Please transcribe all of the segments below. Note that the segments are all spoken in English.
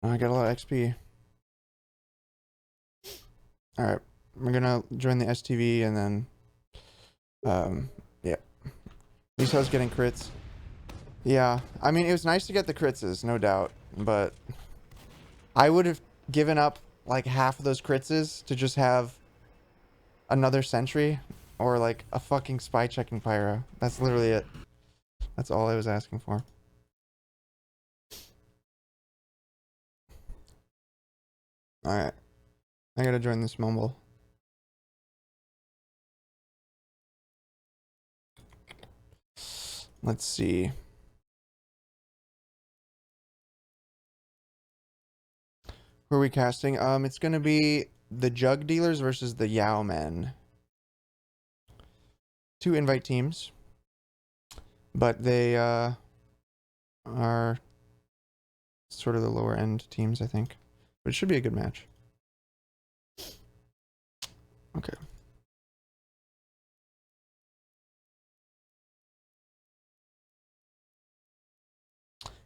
Oh, I got a lot of XP. Alright, we're gonna join the STV and then, yeah. At least I was getting crits. Yeah, I mean, it was nice to get the crits, no doubt, but I would have given up like half of those crits to just have another sentry or like a fucking spy checking pyro. That's literally it. That's all I was asking for. Alright, I gotta join this mumble. Let's see. Who are we casting? It's gonna be the Jug Dealers versus the Yao Men. 2 invite teams, but they are sort of the lower end teams, I think. But it should be a good match. Okay.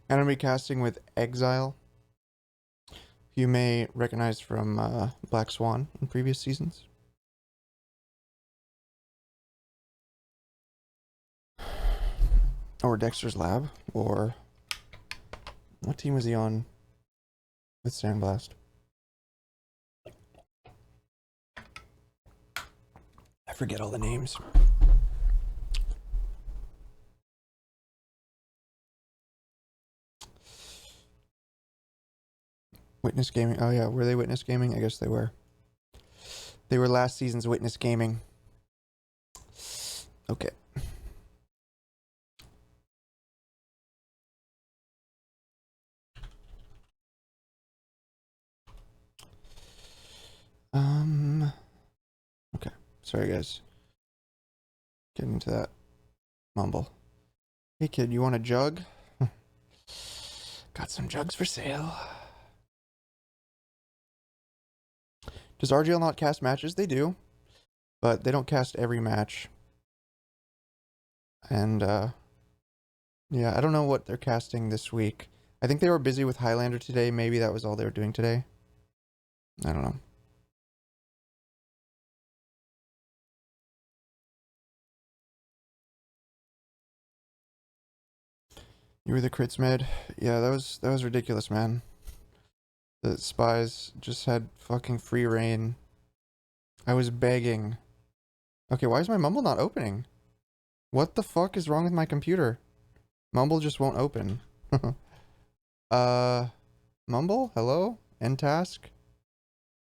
And I'm recasting with Exile. You may recognize from Black Swan in previous seasons. Or Dexter's Lab, or what team was he on with Sandblast? I forget all the names. Witness Gaming. Oh yeah, were they Witness Gaming? I guess they were. They were last season's Witness Gaming. Okay. Okay. Sorry, guys. Getting into that mumble. Hey, kid, you want a jug? Got some jugs for sale. Does RGL not cast matches? They do. But they don't cast every match. And, yeah, I don't know what they're casting this week. I think they were busy with Highlander today. Maybe that was all they were doing today. I don't know. You were the crits med? Yeah, that was ridiculous, man. The spies just had fucking free reign. I was begging. Okay, why is my mumble not opening? What the fuck is wrong with my computer? Mumble just won't open. Mumble? Hello? End task?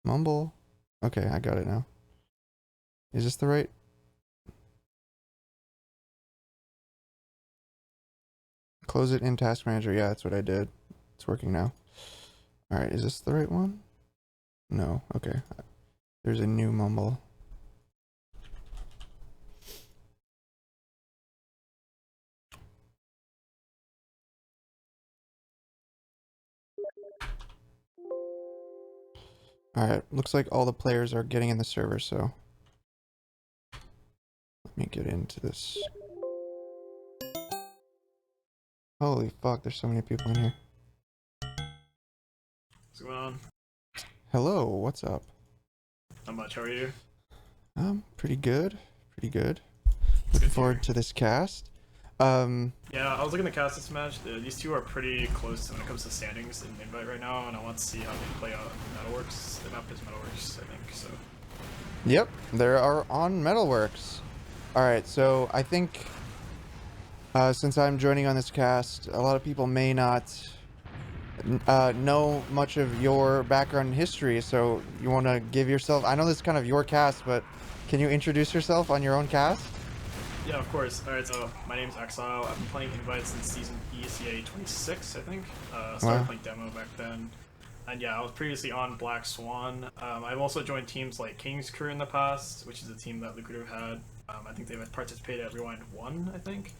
Mumble? Okay, I got it now. Is this the right? Close it in task manager. Yeah, that's what I did. It's working now. Alright, is this the right one? No, okay. There's a new mumble. Alright, looks like all the players are getting in the server, so let me get into this. Holy fuck, there's so many people in here. What's going on? Hello, what's up? Not much, how are you? Pretty good. Pretty good. It's Looking good to forward hear. to this cast. Yeah, I was looking to cast this match. These two are pretty close when it comes to standings in Invite right now, and I want to see how they play out in Metalworks. The map is Metalworks, I think, so. Yep, they are on Metalworks. Alright, so I think since I'm joining on this cast, a lot of people may not know much of your background and history, so you want to give yourself... I know this is kind of your cast, but can you introduce yourself on your own cast? Yeah, of course. Alright, so my name's Exile. I've been playing Invite since season ECA 26, I think. Started playing demo back then. And yeah, I was previously on Black Swan. I've also joined teams like King's Crew in the past, which is a team that Lucrative had. I think they've participated at Rewind 1, I think.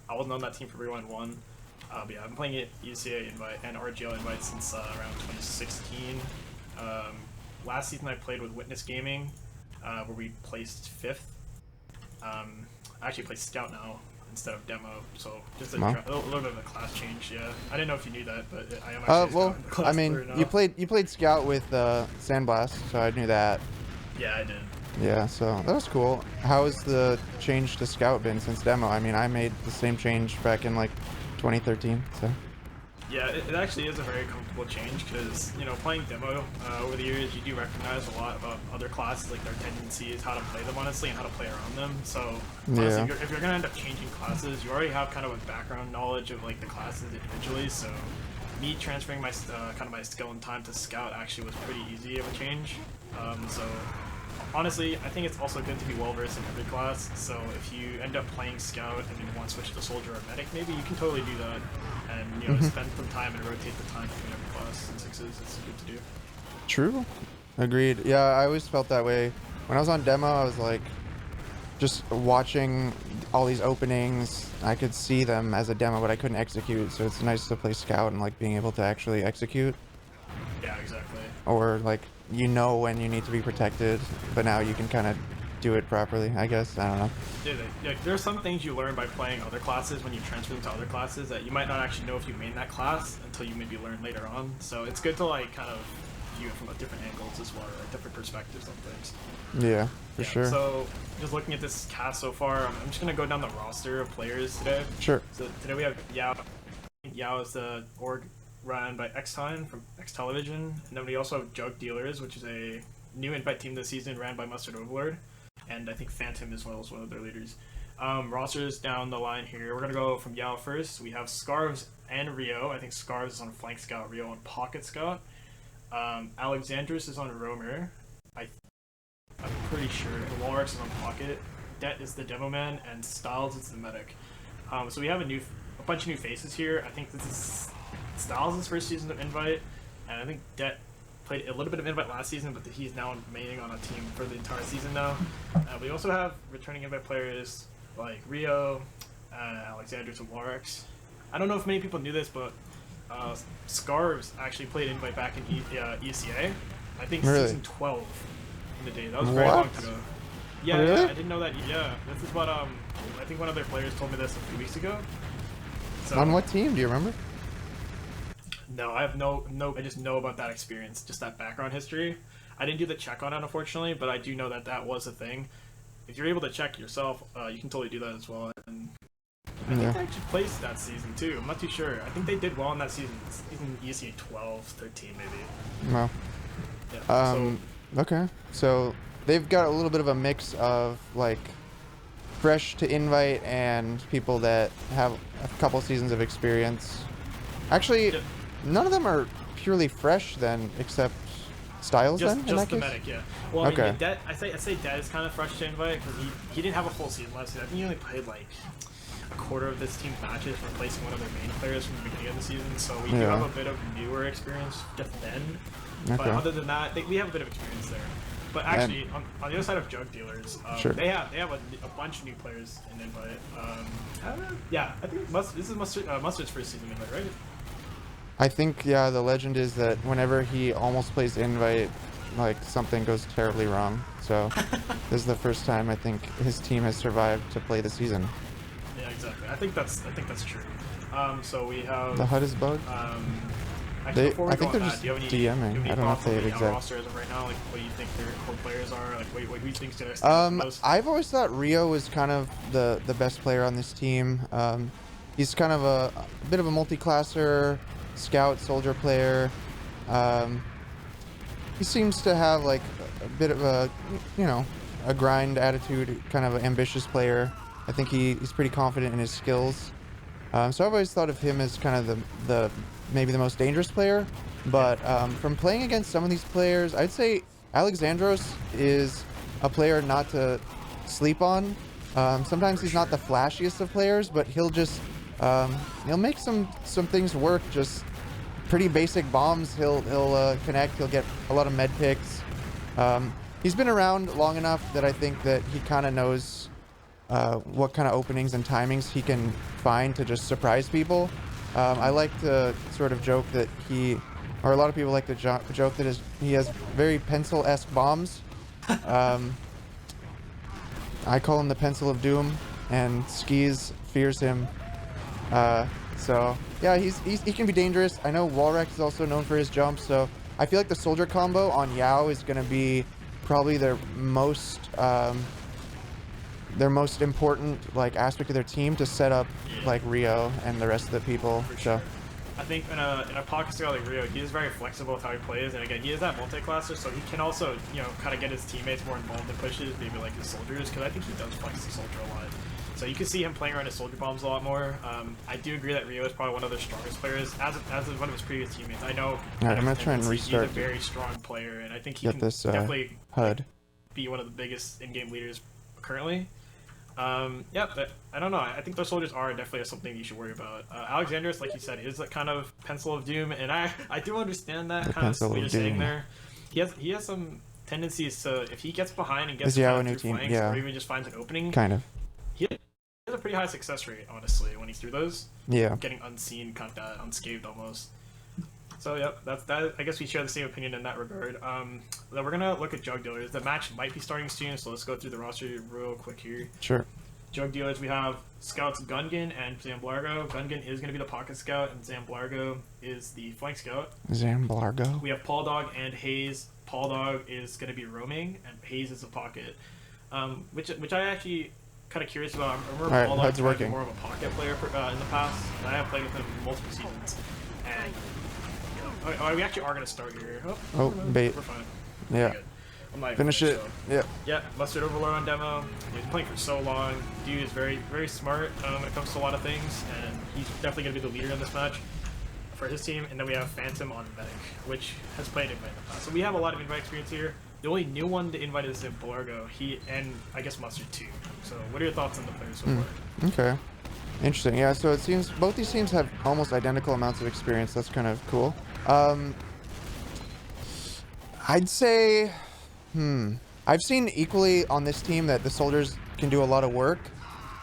I wasn't on that team for Rewind 1. But yeah, I've been playing ECA Invite and RGL Invite since around 2016. Last season I played with Witness Gaming, where we placed 5th. I actually play Scout now instead of demo. So just a Wow. little bit of a class change. Yeah, I didn't know if you knew that, but I am actually Well, a class I mean, player now. you played Scout with Sandblast, so I knew that. Yeah, I did. Yeah, so that was cool. How has the change to Scout been since demo? I mean, I made the same change back in like 2013, so. Yeah, it actually is a very comfortable change because, you know, playing demo over the years, you do recognize a lot about other classes, like their tendencies, how to play them honestly, and how to play around them. So, honestly, Yeah. if you're going to end up changing classes, you already have kind of a background knowledge of like the classes individually. So, me transferring my kind of my skill and time to Scout actually was pretty easy of a change. So, honestly, I think it's also good to be well versed in every class. So if you end up playing Scout and you want to switch to Soldier or Medic, maybe you can totally do that, and you know spend some time and rotate the time between every class in sixes. It's good to do. True. Agreed. Yeah, I always felt that way. When I was on demo, I was like, just watching all these openings. I could see them as a demo, but I couldn't execute. So it's nice to play Scout and like being able to actually execute. Yeah, exactly. Or like, you know when you need to be protected, but now you can kind of do it properly, I guess. I don't know. Yeah, there are some things you learn by playing other classes when you transfer them to other classes that you might not actually know if you main that class until you maybe learn later on. So it's good to like kind of view it from a different angles as well, or like different perspectives on things. Yeah, for sure. So just looking at this cast so far, I'm just gonna go down the roster of players today. Sure. So today we have Yao. Yao is the org run by X-Time from X Television, and then we also have Jug Dealers, which is a new invite team this season ran by Mustard Overlord, and I think Phantom as well is one of their leaders. Rosters down the line here. We're gonna go from Yao first. We have Scarves and Rio. I think Scarves is on Flank Scout, Rio on Pocket Scout. Alexandrus is on Roamer. I'm pretty sure. The Walrus is on Pocket. Det is the Demo Man, and Styles is the Medic. So we have a bunch of new faces here. I think this is Styles' first season of Invite, and I think Det played a little bit of Invite last season, but he's now maining on a team for the entire season now. We also have returning Invite players like Rio, Alexandrus, and Warx. I don't know if many people knew this, but Scarves actually played Invite back in ECA. I think Really? season 12 in the day. That was very long ago. Yeah, Really? yeah, I didn't know that. Yeah, this is what I think one of their players told me this a few weeks ago. So, On what team? Do you remember? No, I have no. I just know about that experience, just that background history. I didn't do the check on it, unfortunately, but I do know that that was a thing. If you're able to check yourself, you can totally do that as well. And I think they actually placed that season too. I'm not too sure. I think they did well in that season. Season ESA 12, 13 maybe. No. Yeah, Okay. So they've got a little bit of a mix of like fresh to invite and people that have a couple seasons of experience. Actually, none of them are purely fresh then, except Styles then, in that just the case? Medic, yeah. Well, I Okay. mean, Det, I say Det is kind of fresh to invite because he didn't have a full season last season. I think he only played like a quarter of this team's matches, replacing one of their main players from the beginning of the season. So we do have a bit of newer experience just then. But other than that, we have a bit of experience there. But actually, on the other side of Jug Dealers, they have a bunch of new players in Invite. Yeah, I think this is Mustard's first season in Invite, right? I think, yeah, the legend is that whenever he almost plays invite, like something goes terribly wrong. So this is the first time I think his team has survived to play the season. Yeah, exactly. I think that's true. So we have The HUD is bugged. Actually, before we I think go they're on just that, do you have any, DMing. I don't know if they have exact. roster as of right now? Like, what do you think their core players are? Like, who do you think's gonna stand out the most? I've always thought Rio was kind of the best player on this team. He's kind of a bit of a multi-classer, scout, soldier player. He seems to have like a bit of a, a grind attitude, kind of an ambitious player. I think he's pretty confident in his skills. So I've always thought of him as kind of the maybe the most dangerous player. But from playing against some of these players, I'd say Alexandros is a player not to sleep on. Sometimes he's not the flashiest of players, but he'll just he'll make some things work. Just pretty basic bombs. He'll connect. He'll get a lot of med picks. He's been around long enough that I think that he kind of knows what kind of openings and timings he can find to just surprise people. I like to sort of joke that or a lot of people like to joke that he has very pencil-esque bombs. I call him the pencil of doom. and Skis fears him. So yeah, he can be dangerous. I know Walrex is also known for his jump, so I feel like the soldier combo on Yao is going to be probably their most important like aspect of their team to set up like Rio and the rest of the people. So I think in a pocket style like Rio, he is very flexible with how he plays, and again, he is that multi-classer, so he can also, you know, kind of get his teammates more involved in pushes, maybe like his soldiers, because I think he does flex the soldier a lot. So you can see him playing around his soldier bombs a lot more. I do agree that Rio is probably one of their strongest players, as one of his previous teammates. I know. Alright, I'm gonna try and restart. He's a very strong player, and I think he get can this definitely HUD. Be one of the biggest in-game leaders currently. Yeah, but I don't know. I think those soldiers are definitely something you should worry about. Alexandros, like you said, is a kind of pencil of doom, and I do understand that kind of what you're saying there. He has some tendencies to, if he gets behind and gets kind of through flanks, or even just finds an opening, kind of. He has a pretty high success rate, honestly, when he's through those. Yeah. Getting unseen, kind of unscathed almost. So yeah, that's that. I guess we share the same opinion in that regard. Then we're gonna look at Jug Dealers. The match might be starting soon, so let's go through the roster real quick here. Sure. Jug Dealers, we have Scouts Gungan and Zamblargo. Gungan is gonna be the pocket scout, and Zamblargo is the flank scout. Zamblargo. We have Paul Dog and Hayes. Paul Dog is gonna be roaming, and Hayes is a pocket. Which I actually kind of curious about. I remember Paul Dog was more of a pocket player in the past, and I have played with him multiple seasons. And we actually are going to start here. Oh, bait. We're fine. Yeah. Finish it. So. Yeah. Yeah, Mustard Overlord on demo. He's been playing for so long. Dude is very, very smart when it comes to a lot of things, and he's definitely going to be the leader in this match for his team. And then we have Phantom on Medic, which has played Invite in the past. So we have a lot of Invite experience here. The only new one to invite is Blargo. He and I guess Mustard too. So what are your thoughts on the players so far? Okay. Interesting. Yeah, so it seems both these teams have almost identical amounts of experience. That's kind of cool. I'd say, I've seen equally on this team that the soldiers can do a lot of work.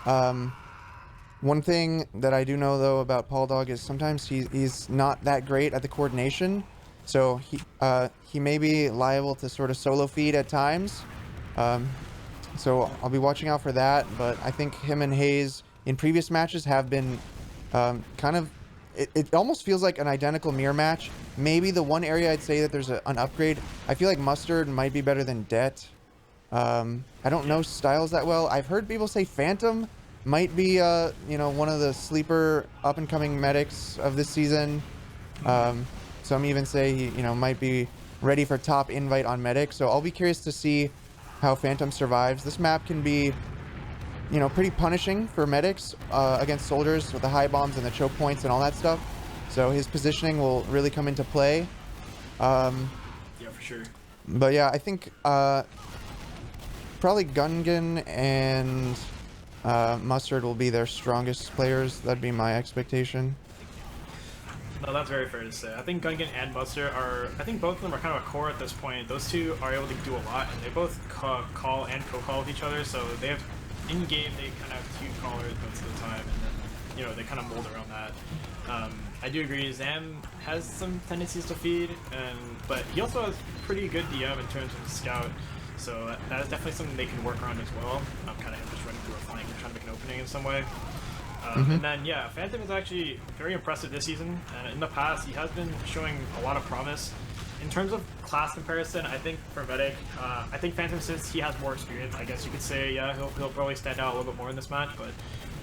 One thing that I do know though about Paul Dog is sometimes he's not that great at the coordination. So he may be liable to sort of solo feed at times. So I'll be watching out for that, but I think him and Hayes in previous matches have been kind of, it almost feels like an identical mirror match. Maybe the one area I'd say that there's an upgrade, I feel like Mustard might be better than Det. I don't know styles that well. I've heard people say Phantom might be, you know, one of the sleeper up-and-coming medics of this season. Some even say he, you know, might be ready for top invite on medic. So I'll be curious to see how Phantom survives. This map can be, you know, pretty punishing for medics against soldiers with the high bombs and the choke points and all that stuff. So his positioning will really come into play. Yeah, for sure. But yeah, I think probably Gungan and Mustard will be their strongest players. That'd be my expectation. No, that's very fair to say. I think Gungan and Mustard are, I think both of them are kind of a core at this point. Those two are able to do a lot, and they both call and co-call with each other, so they have, in-game, they kind of have two callers most of the time, and then, you know, they kind of mold around that. I do agree, Zam has some tendencies to feed, but he also has pretty good DM in terms of scout, so that is definitely something they can work around as well. Kind of him just running through a flank and trying to make an opening in some way. And then, yeah, Phantom is actually very impressive this season, and in the past, he has been showing a lot of promise. In terms of class comparison, I think for Medic, I think Phantom, since he has more experience, I guess you could say, yeah, he'll probably stand out a little bit more in this match, but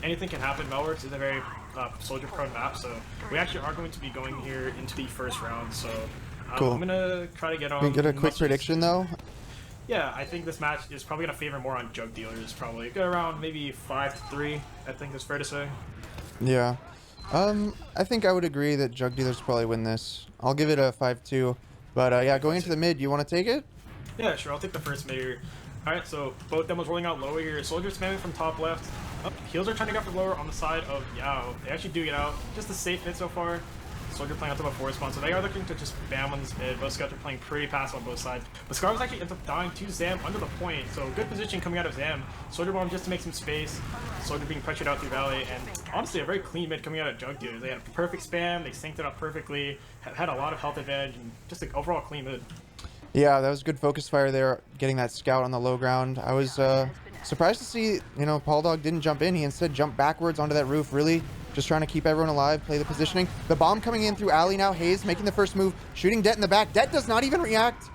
anything can happen. Melworks is a very soldier-prone map, so we actually are going to be going here into the first round, so cool. I'm going to try to get on... Can we get a quick prediction, though? Yeah, I think this match is probably going to favor more on Jug Dealers, probably. Go around maybe 5-3, I think that's fair to say. Yeah. I think I would agree that Jug Dealers probably win this. I'll give it a 5-2. But yeah, going into the mid, you want to take it? Yeah, sure. I'll take the first mid here. Alright, so both demos rolling out lower here. Soldiers spamming from top left. Oh, heals are trying to get for lower on the side of Yao. They actually do get out. Just a safe mid so far. Soldier playing on top of 4 spawn, so they are looking to just bam on this mid. Both scouts are playing pretty passive on both sides. But Scarves actually ends up dying to Zam under the point, so good position coming out of Zam. Soldier bomb just to make some space. Soldier being pressured out through Valley, and honestly a very clean mid coming out of Jug Dealers. They had a perfect spam, they synced it up perfectly, had a lot of health advantage, and just an overall clean mid. Yeah, that was good focus fire there, getting that scout on the low ground. I was Surprised to see, you know, Paul Dog didn't jump in. He instead jumped backwards onto that roof, really just trying to keep everyone alive, play the positioning. The bomb coming in through alley now. Hayes making the first move, shooting Det in the back. Det does not even react.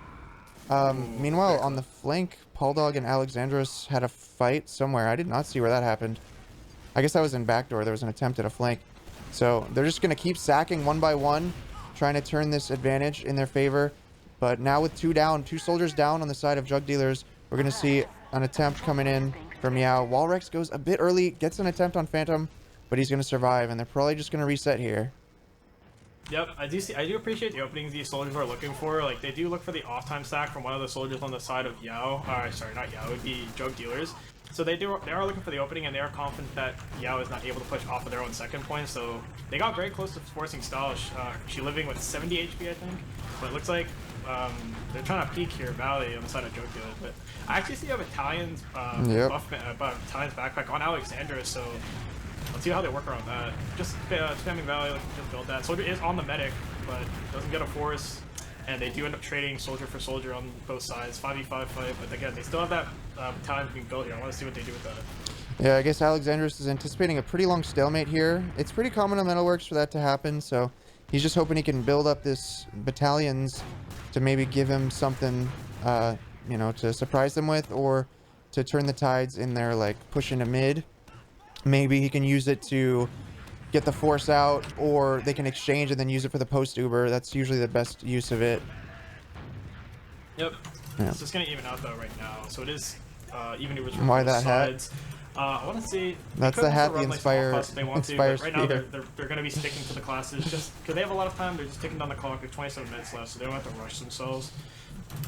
Meanwhile, on the flank, Paul Dog and Alexandros had a fight somewhere. I did not see where that happened. I guess that was in backdoor. There was an attempt at a flank. So they're just going to keep sacking one by one, trying to turn this advantage in their favor. But now with two soldiers down on the side of Jug Dealers, we're going to see an attempt coming in from Yao. Walrex goes a bit early, gets an attempt on Phantom, but he's going to survive, and they're probably just going to reset here. Yep, I do appreciate the openings these soldiers are looking for. Like, they do look for the off-time stack from one of the soldiers on the side of Yao. Sorry, not Yao, it would be Jug Dealers. So they are looking for the opening, and they are confident that Yao is not able to push off of their own second point. So they got very close to forcing Style. She living with 70 HP, I think. But it looks like they're trying to peek here, Valley, on the side of Jug Dealers. But I actually see a Battalion's Battalion's backpack on Alexandra, so let's see how they work around that. Just spamming Valley, like, just build that. Soldier is on the medic, but doesn't get a force. And they do end up trading soldier for soldier on both sides. 5v5 fight, but again, they still have that battalion being built here. I want to see what they do with that. Yeah, I guess Alexandros is anticipating a pretty long stalemate here. It's pretty common on Metalworks for that to happen, so he's just hoping he can build up this battalions to maybe give him something, you know, to surprise them with, or to turn the tides in their, like, push into mid. Maybe he can use it to get the force out, or they can exchange and then use it for the post Uber. That's usually the best use of it. Yep. Yeah. It's just gonna even out though right now. So it is even Ubers from Why both that sides. hat? I want to see. That's the hat the Inspire if they want to, Inspire but right now Spear. they're going to be sticking to the classes just because they have a lot of time. They're just ticking down the clock. There's 27 minutes left, so they don't have to rush themselves.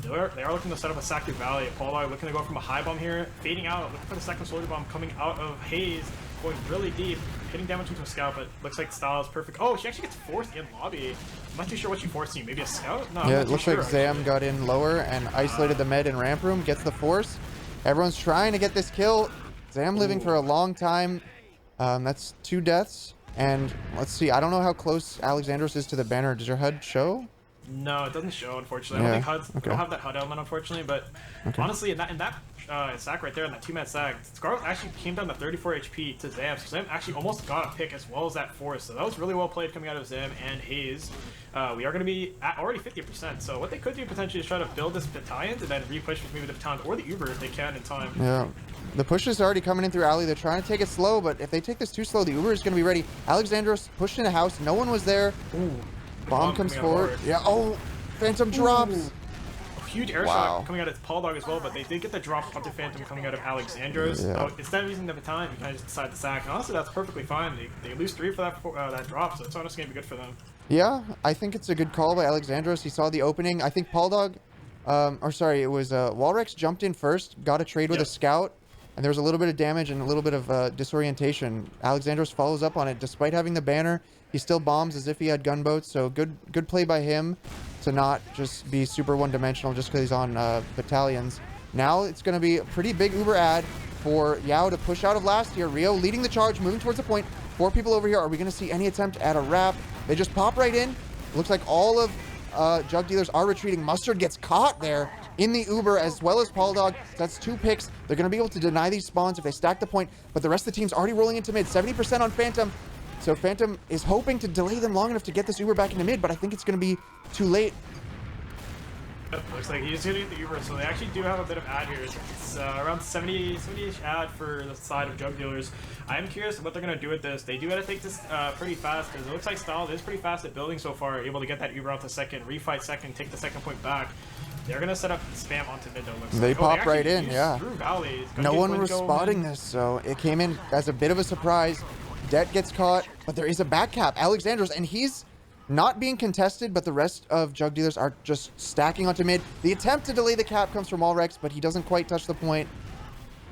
They are looking to set up a Saku Valley. Paul are looking to go from a high bomb here, fading out, looking for the second soldier bomb coming out of Hayes, going really deep, hitting damage into a scout, but looks like Style is perfect. Oh, she actually gets forced in lobby. I'm not too sure what she forced you. Maybe a scout? No, Yeah, it looks like Zam got in lower and isolated the med in ramp room, gets the force. Everyone's trying to get this kill. Zam living for a long time. That's 2 deaths. And let's see, I don't know how close Alexandros is to the banner. Does your HUD show? No, it doesn't show, unfortunately. I don't have that HUD element, unfortunately, but honestly, in that sack right there, in that 2-man sack, Scarlet actually came down to 34 HP to Zam, so Zam actually almost got a pick as well as that force, so that was really well played coming out of Zam and Hayes. We are going to be at already 50%, so what they could do potentially is try to build this battalion and then re-push with maybe the battalion or the Uber if they can in time. Yeah. The push is already coming in through alley. They're trying to take it slow, but if they take this too slow, the Uber is going to be ready. Alexandros pushed in a house. No one was there. Ooh. Bomb comes forward. Yeah. Oh, Phantom drops. Huge air shot coming out of Paul Dog as well, but they did get the drop onto Phantom coming out of Alexandros. Yeah. Instead of using the battalion, you kind of just decide to sack. And honestly, that's perfectly fine. They lose 3 for that drop, so it's honestly going to be good for them. Yeah, I think it's a good call by Alexandros. He saw the opening. I think Paul Dog, it was Walrex jumped in first, got a trade with a scout, and there was a little bit of damage and a little bit of disorientation. Alexandros follows up on it. Despite having the banner, he still bombs as if he had gunboats, so good play by him to not just be super one-dimensional just because he's on battalions. Now it's going to be a pretty big Uber ad for Yao to push out of last year. Rio leading the charge, moving towards the point. 4 people over here. Are we going to see any attempt at a wrap? They just pop right in. Looks like all of Jug Dealers are retreating. Mustard gets caught there in the Uber as well as Paul Dog. That's 2 picks. They're going to be able to deny these spawns if they stack the point, but the rest of the team's already rolling into mid. 70% on Phantom. So Phantom is hoping to delay them long enough to get this Uber back into mid, but I think it's going to be too late. Looks like he's hitting the Uber, so they actually do have a bit of ad here. It's around 70-ish ad for the side of Jug Dealers. I'm curious what they're going to do with this. They do got to take this pretty fast, because it looks like Style is pretty fast at building so far, able to get that Uber out to second, refight second, take the second point back. They're going to set up spam onto mid, though. They pop right in, yeah. Valley. No one was spotting this, so it came in as a bit of a surprise. Det gets caught, but there is a back cap. Alexandros, and he's not being contested, but the rest of Jug Dealers are just stacking onto mid. The attempt to delay the cap comes from Allrex, but he doesn't quite touch the point.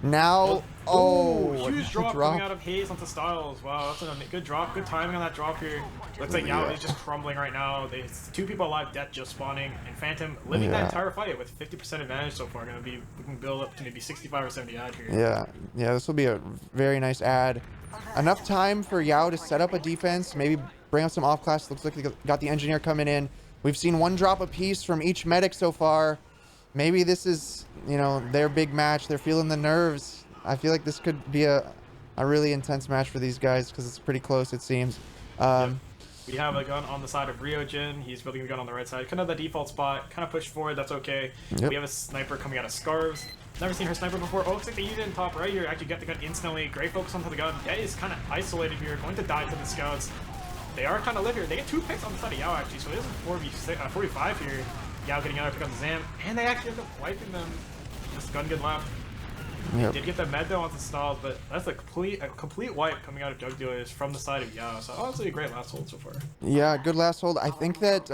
Now, huge drop coming out of Hayes onto Styles. Wow, that's a good drop. Good timing on that drop here. Looks like Yao is just crumbling right now. There's 2 people alive, Det just spawning, and Phantom living that entire fight with 50% advantage so far. We can build up to maybe 65 or 70 ad here. Yeah, this will be a very nice ad. Enough time for Yao to set up a defense, maybe bring up some off-class. Looks like they got the engineer coming in. We've seen 1 drop apiece from each medic so far. Maybe this is, you know, their big match. They're feeling the nerves. I feel like this could be a really intense match for these guys because it's pretty close, it seems. Yep. We have a gun on the side of Ryojin. He's building a gun on the right side. Kind of the default spot. Kind of push forward. That's okay. Yep. We have a sniper coming out of Scarves. Never seen her sniper before. Oh, looks like they use it in top right here. Actually get the gun instantly. Great focus onto the gun. That is kind of isolated here. Going to die to the scouts. They are kind of live here. They get 2 picks on the side of Yao, actually. So this is 45 here. Yao getting another pick on Zam. And they actually end up wiping them. Just gun good left. Yep. Did get the med though onto stalls, but that's a complete wipe coming out of Jug Dealers from the side of Yao. So honestly, a great last hold so far. Yeah, good last hold. I think that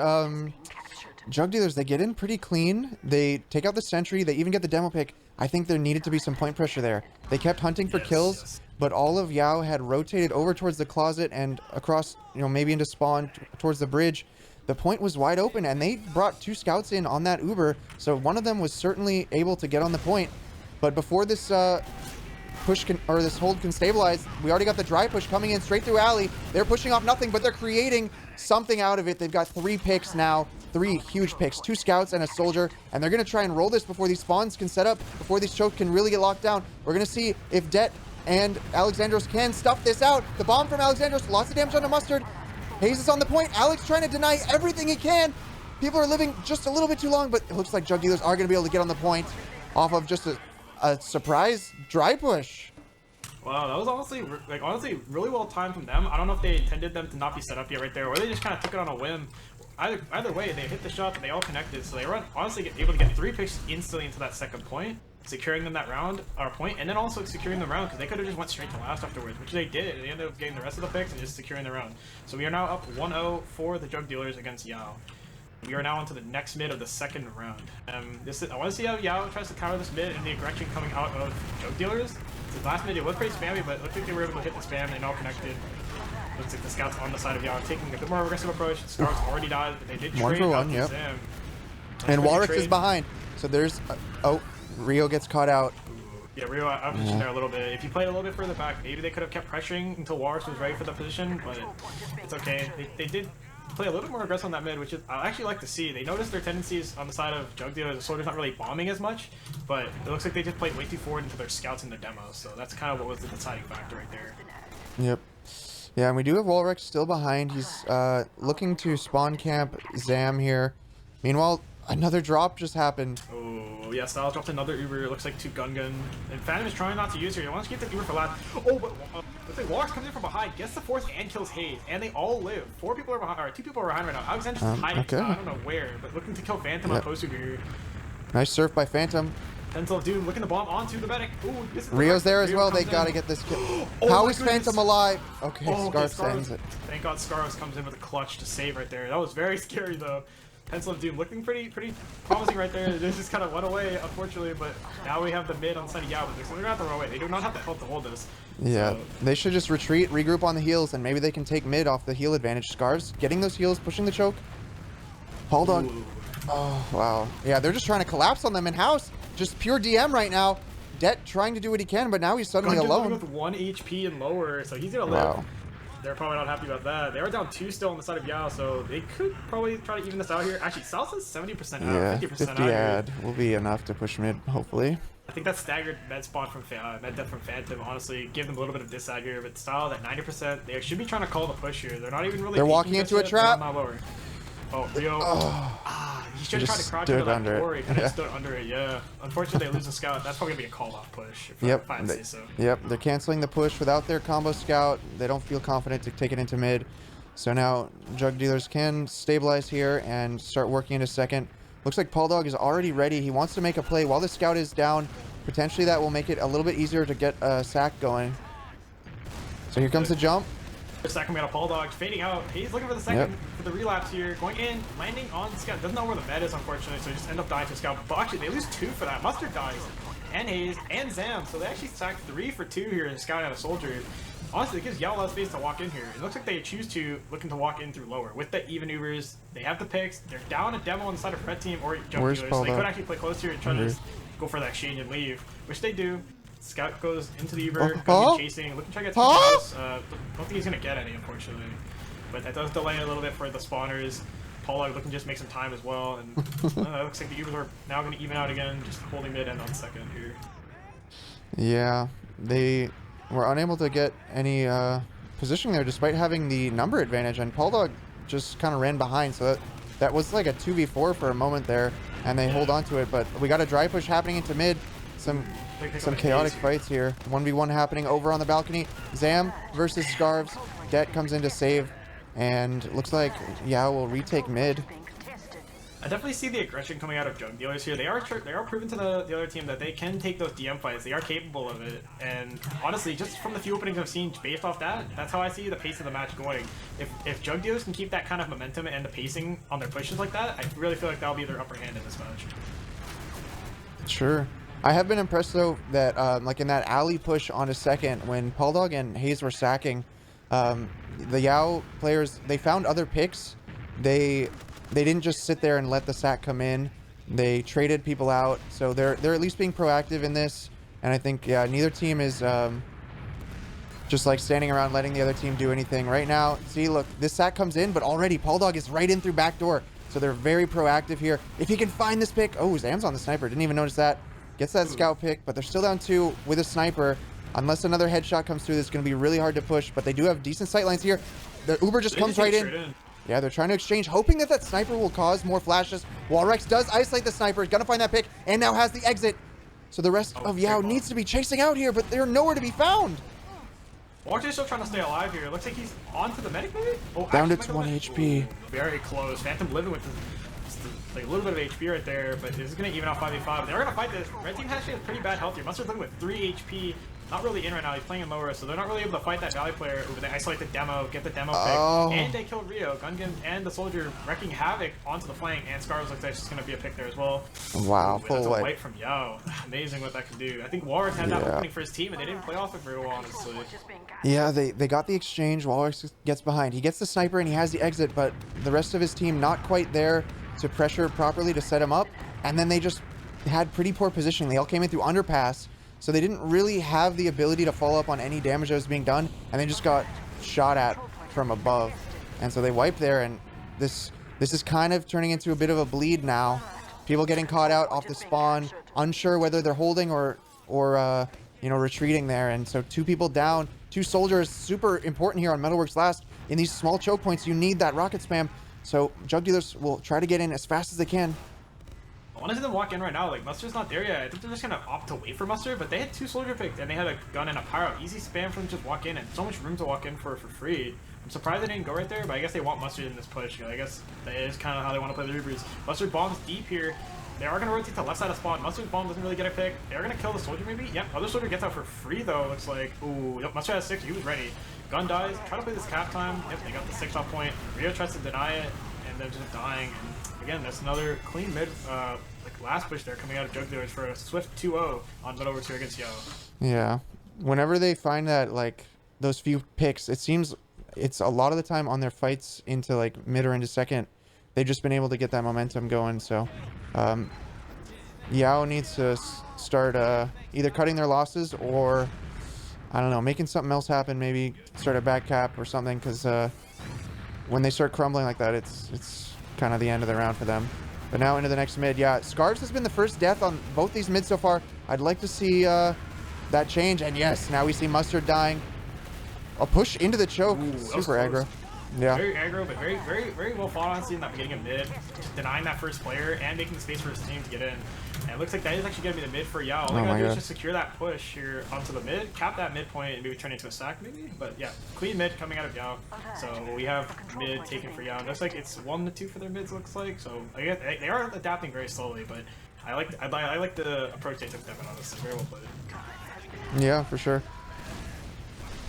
Jug Dealers, they get in pretty clean. They take out the sentry. They even get the demo pick. I think there needed to be some point pressure there. They kept hunting for kills, but all of Yao had rotated over towards the closet and across, you know, maybe into spawn towards the bridge. The point was wide open, and they brought 2 scouts in on that Uber, so one of them was certainly able to get on the point. But before this this hold can stabilize, we already got the dry push coming in straight through alley. They're pushing off nothing, but they're creating something out of it. They've got 3 picks now, 3 huge picks, 2 scouts and a soldier, and they're going to try and roll this before these spawns can set up, before these chokes can really get locked down. We're going to see if Det and Alexandros can stuff this out. The bomb from Alexandros, lots of damage on the Mustard. Hayes is on the point. Alex trying to deny everything he can. People are living just a little bit too long, but it looks like Jug Dealers are going to be able to get on the point off of just a surprise dry push. Wow, that was honestly really well timed from them. I don't know if they intended them to not be set up yet right there, or they just kind of took it on a whim. Either way, they hit the shot, but they all connected, so they were honestly able to get 3 picks instantly into that second point, securing them that round, or point, and then also securing the round, because they could have just went straight to last afterwards, which they did. They ended up getting the rest of the picks and just securing the round. So we are now up 1-0 for the Jug Dealers against Yao. We are now on to the next mid of the second round. I want to see how Yao tries to counter this mid and the aggression coming out of Jug Dealers. The last mid, it was pretty spammy, but it looked like they were able to hit the spam and all connected. Looks like the scouts on the side of Yao taking a bit more aggressive approach. Scarves already died, but they did trade 1 for 1, yep. Zam. And Walrus is behind. So there's... oh, Rio gets caught out. Yeah, Rio, I was there a little bit. If you played a little bit further back, maybe they could have kept pressuring until Walrus was ready for the position, but it's okay. They did play a little bit more aggressive on that mid, which is I actually like to see. They noticed their tendencies on the side of Jug Dealers. The soldier's not really bombing as much, but it looks like they just played way too forward into their scouts and their demos. So that's kind of what was the deciding factor right there. Yep. Yeah, and we do have Walrex still behind. He's looking to spawn camp Zam here. Meanwhile, another drop just happened. Oh, yeah, Styles dropped another Uber. It looks like 2 gun. And Phantom is trying not to use her. He wants to keep the Uber for last. Oh, but looks like Walrus comes in from behind, gets the 4th and kills Hayes. And they all live. 4 people are behind, or 2 people are behind right now. Alexander's hiding. Okay. I don't know where, but looking to kill Phantom on post Uber. Nice surf by Phantom. Pencil of Doom looking to bomb onto the medic. Ooh, Rio's there as well. They gotta get this kill. How is Phantom alive? Okay, Scarf sends it. Thank God Scarves comes in with a clutch to save right there. That was very scary though. Pencil of Doom looking pretty promising right there. It just kind of went away, unfortunately, but now we have the mid on the side of Yao, so they're going to have to run away. They do not have the help to hold this. Yeah, so they should just retreat, regroup on the heals, and maybe they can take mid off the heal advantage. Scarves getting those heals, pushing the choke. Hold on. Ooh. Oh, wow. Yeah, they're just trying to collapse on them in-house. Just pure DM right now. Det trying to do what he can, but now he's suddenly alone. With 1 HP and lower, so he's going to live. Wow. They're probably not happy about that. They are down 2 still on the side of Yao, so they could probably try to even this out here. Actually, Salsa's 70% out, yeah, 50% 50 out ad will be enough to push mid, hopefully. I think that staggered med spawn from med death from Phantom honestly gave them a little bit of dis ad here, but Styles at 90%. They should be trying to call the push here. They're not even really. They're walking into a trap. Oh, Rio. He should have tried to crouch under that door. He could have stood under it, yeah. Unfortunately, they lose a scout. That's probably going to be a call-off push, if I say so. Yep, they're canceling the push without their combo scout. They don't feel confident to take it into mid. So now Jug Dealers can stabilize here and start working into second. Looks like Paul Dog is already ready. He wants to make a play while the scout is down. Potentially that will make it a little bit easier to get a sack going. So here comes the jump. Second, we got a Paul Dog fading out. He's looking for the second for the relapse here. Going in, landing on the scout. Doesn't know where the med is, unfortunately, so just end up dying to scout. But actually, they lose 2 for that. Mustard dies, and Hayes, and Zam. So they actually sacked 3 for 2 here and scouting out a soldier. Honestly, it gives Yao a lot of space to walk in here. It looks like they choose to looking to walk in through lower with the even Ubers. They have the picks. They're down a demo on the side of Red Team or Jug Dealers. So they could actually play close here and try to just go for that exchange and leave, which they do. Scout goes into the Uber, chasing, looking to try to get close. Don't think he's gonna get any, unfortunately. But that does delay a little bit for the spawners. Paul looking to just make some time as well, and it looks like the Ubers are now gonna even out again, just holding mid and on second here. Yeah, they were unable to get any positioning there despite having the number advantage, and Pauldog just kind of ran behind, so that was like a 2v4 for a moment there, and they hold on to it, but we got a dry push happening into mid. Some chaotic fights here. 1v1 happening over on the balcony. Zam versus Scarves. Det comes in to save, and looks like Yao will retake mid. I definitely see the aggression coming out of Jug Dealers here. They are proven to the other team that they can take those DM fights. They are capable of it. And honestly, just from the few openings I've seen based off that, that's how I see the pace of the match going. If Jug Dealers can keep that kind of momentum and the pacing on their pushes like that, I really feel like that'll be their upper hand in this match. Sure. I have been impressed though that like in that alley push on a second when Pauldog and Hayes were sacking, the Yao players, they found other picks. They didn't just sit there and let the sack come in. They traded people out, so they're at least being proactive in this. And I think neither team is just like standing around letting the other team do anything. Right now, see, look, this sack comes in, but already Pauldog is right in through back door, so they're very proactive here. If he can find this pick, oh, Zam's on the sniper, didn't even notice that. Gets that scout pick, but they're still down 2 with a sniper. Unless another headshot comes through, it's going to be really hard to push, but they do have decent sight lines here. The Uber just comes right in. Yeah, they're trying to exchange, hoping that that sniper will cause more flashes. Walrex does isolate the sniper, is going to find that pick, and now has the exit. So the rest of Yao needs to be chasing out here, but they're nowhere to be found. Walrex is still trying to stay alive here. Looks like he's onto the medic, maybe? Oh, down to 1 HP. Ooh, very close. Phantom living with like a little bit of HP right there, but this is going to even out 5v5. They're going to fight this. Red team actually has pretty bad health here. Mustard's living with 3 HP. Not really in right now. He's playing in lower, so they're not really able to fight that Valley player. Ooh, they isolate the demo, get the demo pick, and they kill Rio. Gungan and the soldier wrecking havoc onto the flank, and Scarves looks like she's going to be a pick there as well. Wow, that's a wipe from Yao. Amazing what that can do. I think Walrus had that opening for his team, and they didn't play off it very well, honestly. Yeah, they got the exchange. Walrus gets behind. He gets the sniper, and he has the exit, but the rest of his team not quite there to pressure properly to set him up, and then they just had pretty poor positioning. They all came in through underpass, so they didn't really have the ability to follow up on any damage that was being done, and they just got shot at from above. And so they wiped there, and this is kind of turning into a bit of a bleed now. People getting caught out off the spawn, unsure whether they're holding or you know, retreating there. And so 2 people down, 2 soldiers, super important here on Metalworks Last. In these small choke points, you need that rocket spam. So Jug Dealers will try to get in as fast as they can. I want to see them walk in right now. Like, Mustard's not there yet. I think they're just going to opt to wait for Mustard, but they had 2 soldier picks, and they had a gun and a pyro. Easy spam for them to just walk in, and so much room to walk in for free. I'm surprised they didn't go right there, but I guess they want Mustard in this push. I guess that is kind of how they want to play the Reapers. Mustard bombs deep here. They are going to rotate to left side of spawn. Mustard's bomb doesn't really get a pick. They're going to kill the soldier maybe. Yep, other soldier gets out for free though. Looks like. Ooh, yep, Mustard has 6. He was ready. Gun dies. Try to play this cap time. Yep, they got the 6-shot point. Rio tries to deny it, and they're just dying. And again, that's another clean mid like last push there coming out of Jug Dealers for a swift 2-0 on Metalworks here against Yao. Yeah. Whenever they find that, like, those few picks, it seems it's a lot of the time on their fights into like mid or into second, they've just been able to get that momentum going. So Yao needs to start either cutting their losses or, I don't know, making something else happen, maybe start a back cap or something, because when they start crumbling like that, it's kind of the end of the round for them. But now into the next mid. Yeah, Scarves has been the first death on both these mids so far. I'd like to see that change. And yes, now we see Mustard dying. A push into the choke. Ooh, super aggro. Yeah. Very aggro, but very well fought, honestly, in that beginning of mid. Just denying that first player and making the space for his team to get in. And it looks like that is actually going to be the mid for Yao. All they gotta do is just secure that push here onto the mid, cap that midpoint, and maybe turn it into a sack, maybe? But yeah, clean mid coming out of Yao. So we have mid taken for Yao. Looks like it's 1-2 for their mids, looks like. So I guess they are adapting very slowly, but I like the approach they took, Devin, honestly. Very well played. Yeah, for sure.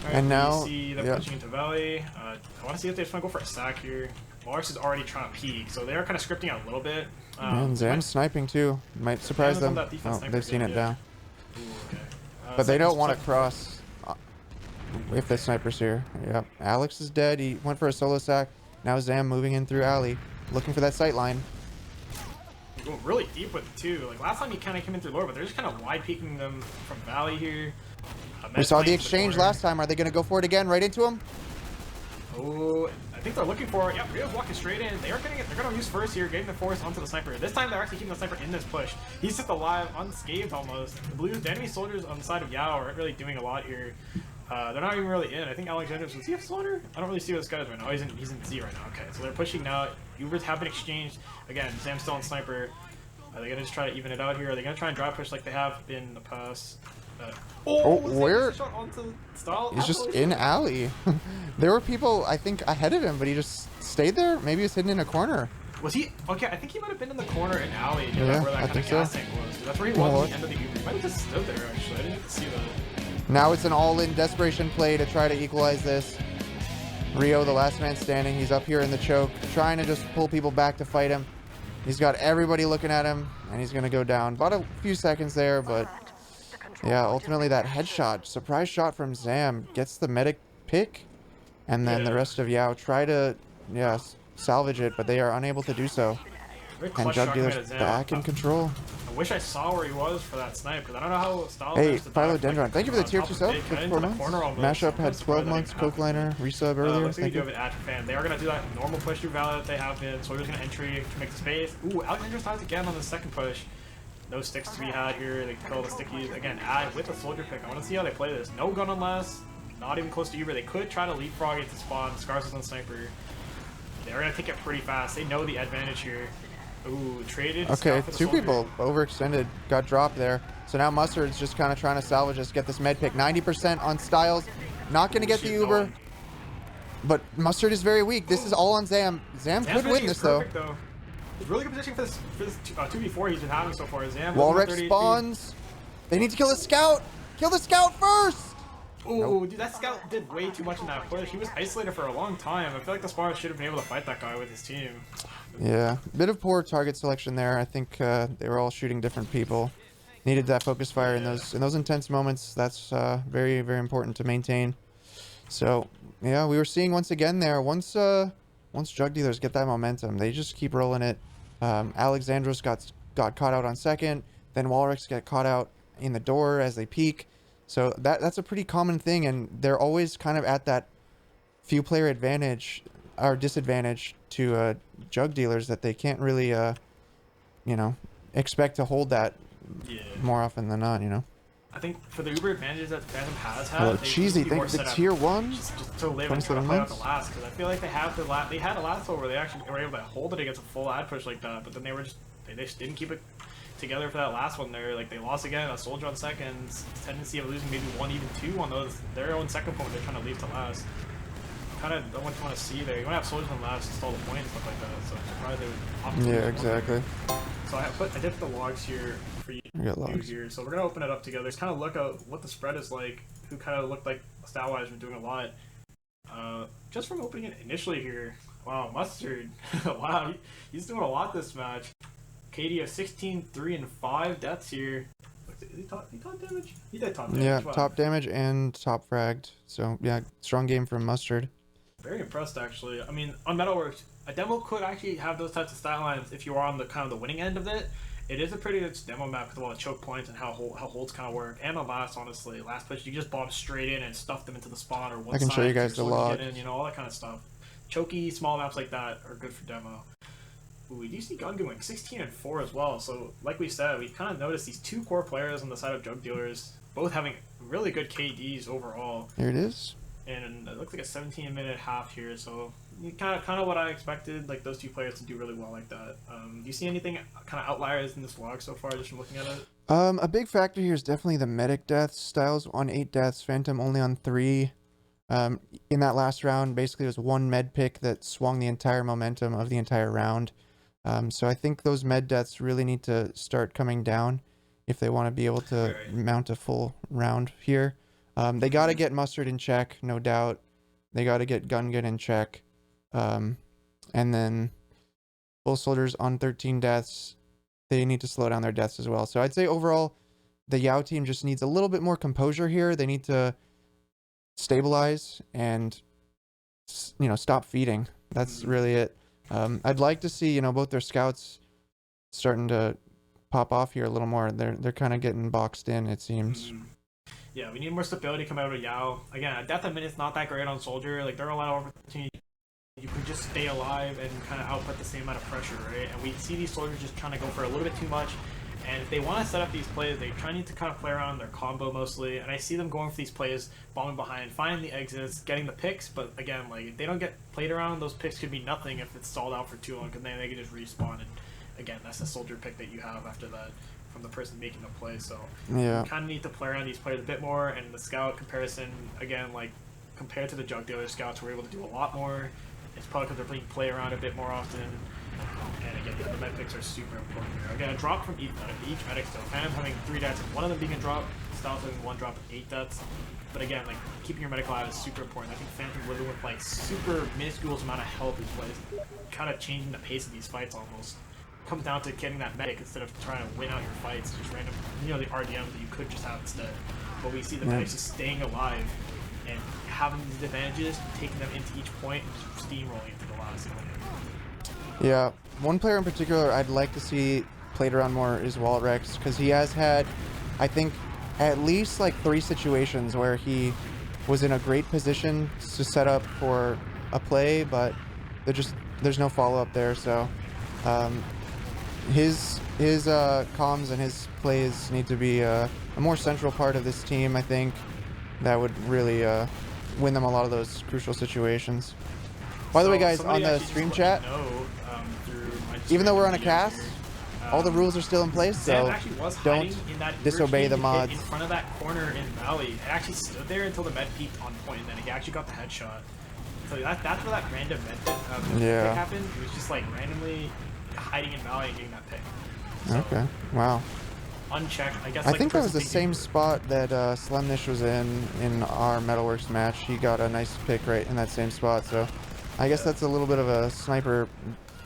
Right, and now, see them pushing into Valley. I want to see if they just want to go for a sack here. Walrus is already trying to peek, so they're kind of scripting out a little bit. And Zam's sniping too. Might surprise them. Oh, they've seen it down. Ooh, okay. But they don't want to cross if the sniper's here. Yep. Alex is dead. He went for a solo sack. Now Zam moving in through alley, looking for that sight line. Going really deep with it too. Like last time he kind of came in through lower, but they're just kind of wide peeking them from Valley here. We saw the exchange last time. Are they going to go for it again right into him? Oh, I think they're looking for. Yep, Rio's walking straight in. They're gonna use first here, getting the force onto the sniper. This time they're actually keeping the sniper in this push. He's just alive, unscathed almost. The enemy soldiers on the side of Yao aren't really doing a lot here. They're not even really in. I think Alexander's, was he a slaughter? I don't really see what this guy's right now. He's in Z right now. Okay, so they're pushing now. Ubers have been exchanged. Again, Sam's still on sniper. Are they gonna just try to even it out here? Are they gonna try and drive push like they have in the past? Where? Shot onto Style? He's just in alley. There were people, I think, ahead of him, but he just stayed there. Maybe he's hidden in a corner. Was he? Okay, I think he might have been in the corner in alley. Yeah, where that I kind think of so. gas tank was. That's where he was at the end of the Uber. He might have just stood there, actually. I didn't get to see that. Now it's an all-in desperation play to try to equalize this. Rio, the last man standing. He's up here in the choke, trying to just pull people back to fight him. He's got everybody looking at him, and he's going to go down. About a few seconds there, but yeah, ultimately that headshot, surprise shot from Zam, gets the medic pick, and then the rest of Yao try to, salvage it, but they are unable to do so. And Jug Dealer's back in control. I wish I saw where he was for that snipe, because I don't know how Style. Hey, Philodendron, thank you for the tier 2 sub for 4 months. Mashup had 12 months, Cokeliner, resub earlier. Looks like you do have an Atcher fan. They are going to do that normal push through Valley that they have been, so we're just going to entry to make the space. Ooh, Alexander starts again on the second push. No sticks to be had here. They kill the stickies. Again, add with a soldier pick. I want to see how they play this. No gun unless, not even close to Uber. They could try to leapfrog it to spawn. Scars is on sniper. They're going to take it pretty fast. They know the advantage here. Ooh, traded. Okay, two people overextended, got dropped there. So now Mustard's just kind of trying to salvage this, get this med pick. 90% on Styles. Not going to get the Uber. But Mustard is very weak. This is all on Zam. Zam could win this, though. It's really good position for this 2v4 he's been having so far. Zam Wallrep spawns. They need to kill the scout. Kill the scout first. Ooh, dude, that scout did way too much in that push. He was isolated for a long time. I feel like the Spars should have been able to fight that guy with his team. Yeah, bit of poor target selection there. I think they were all shooting different people. Needed that focus fire in those intense moments. That's very, very important to maintain. So yeah, we were seeing once again there. Once Jug Dealers get that momentum, they just keep rolling it. Alexandros got caught out on second. Then Walrix get caught out in the door as they peek. So that's a pretty common thing, and they're always kind of at that few player advantage or disadvantage to Jug Dealers that they can't really expect to hold that more often than not, I think for the Uber advantages that Phantom has had, cheesy, think the tier 1 just to live and try to play out the last, because I feel like they had a last one where they actually were able to hold it against a full ad push like that, but then they just didn't keep it together for that last one there. Like, they lost again, a soldier on seconds, tendency of losing maybe 1, even 2 on those their own second point they're trying to leave to last. Kind of don't want to see there. You want to have soldiers on last to stall the point and stuff like that, so I'm surprised they would opt exactly. So I did the logs here for you here, so we're gonna open it up together. Just kind of look at what the spread is like, who kind of looked like stat-wise been doing a lot. Just from opening it initially here, wow, Mustard, wow, he's doing a lot this match. KD of 16, 3, and 5 deaths here. Did he top damage? He did top damage. Yeah, wow. Top damage and top fragged. So yeah, strong game from Mustard. Very impressed, actually. I mean, on Metalworks, a demo could actually have those types of stat lines if you are on the kind of the winning end of it. It is a pretty good demo map with a lot of choke points and how holds kind of work. And on last, honestly, last push you just bomb straight in and stuff them into the spawn or one I can show you guys the log. All that kind of stuff. Choky small maps like that are good for demo. Ooh, we do see Gun going 16 and 4 as well. So like we said, we kind of noticed these two core players on the side of Jug Dealers, both having really good KDs overall. Here it is. And it looks like a 17-minute half here, so kind of what I expected, like those two players to do really well like that. Do you see anything kind of outliers in this log so far, just from looking at it? A big factor here is definitely the medic deaths. Styles on 8 deaths, Phantom only on 3. In that last round, basically it was one med pick that swung the entire momentum of the entire round. So I think those med deaths really need to start coming down if they want to be able to mount a full round here. They got to get Mustard in check, no doubt. They got to get Gun in check. And then Bull Soldiers on 13 deaths. They need to slow down their deaths as well. So I'd say overall, the Yao team just needs a little bit more composure here. They need to stabilize and, stop feeding. That's really it. I'd like to see, both their scouts starting to pop off here a little more. They're kind of getting boxed in, it seems. Yeah, we need more stability coming out of Yao. Again, death at minute's not that great on Soldier. Like, there are a lot of opportunities you can just stay alive and kind of output the same amount of pressure, right? And we see these soldiers just trying to go for a little bit too much. And if they want to set up these plays, they need to kind of play around their combo mostly. And I see them going for these plays, bombing behind, finding the exits, getting the picks. But again, like if they don't get played around, those picks could be nothing if it's stalled out for too long, because then they can just respawn. And again, that's the soldier pick that you have after that from the person making the play. So yeah, you kind of need to play around these players a bit more. And the scout comparison, again, like compared to the jug dealer scouts, we're able to do a lot more. It's probably because they're playing play around a bit more often. And again, the med picks are super important here. Again, a drop from each medic still. Phantom having 3 deaths, and one of them being a drop. Styles having 1 drop and 8 deaths. But again, like keeping your medic alive is super important. I think Phantom living with like super minuscule amount of health is what is kind of changing the pace of these fights almost. It comes down to getting that medic instead of trying to win out your fights, just random, you know, the RDMs that you could just have instead. But we see the medics just staying alive and having these advantages, taking them into each point and just steamrolling into the last minute. yeah. One player in particular I'd like to see played around more is Wallet Rex, because he has had, I think, at least like 3 situations where he was in a great position to set up for a play, but there's no follow-up there. So his comms and his plays need to be a more central part of this team. I think that would really win them a lot of those crucial situations. By the way, guys, on the stream chat, even though we're on a cast, all the rules are still in place, so don't disobey the mods. In front of that corner in Valley, it actually stood there until the med peaked on point, and then it actually got the headshot. So that's where that random med pick happened. It was just like randomly hiding in Valley and getting that pick. So, okay, wow. Unchecked, I guess. I think that was the same spot that Slemnish was in our Metalworks match. He got a nice pick right in that same spot, so I guess that's a little bit of a sniper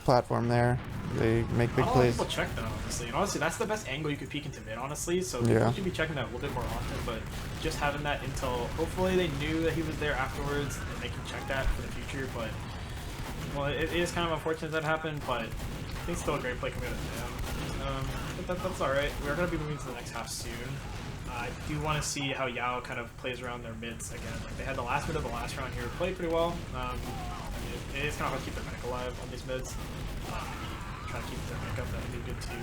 platform there. They make big plays. People check that, honestly. And honestly, that's the best angle you could peek into mid, honestly. So yeah, people should be checking that a little bit more often. But just having that intel, hopefully they knew that he was there afterwards, and they can check that for the future. But well, it is kind of unfortunate that happened. But I think still a great play coming out of them. But that's all right. We're gonna be moving to the next half soon. I do want to see how Yao kind of plays around their mids again. Like they had the last mid of the last round here, played pretty well. It is kind of hard to keep their medic alive on these mids. Try to keep their medic up, that would be good too.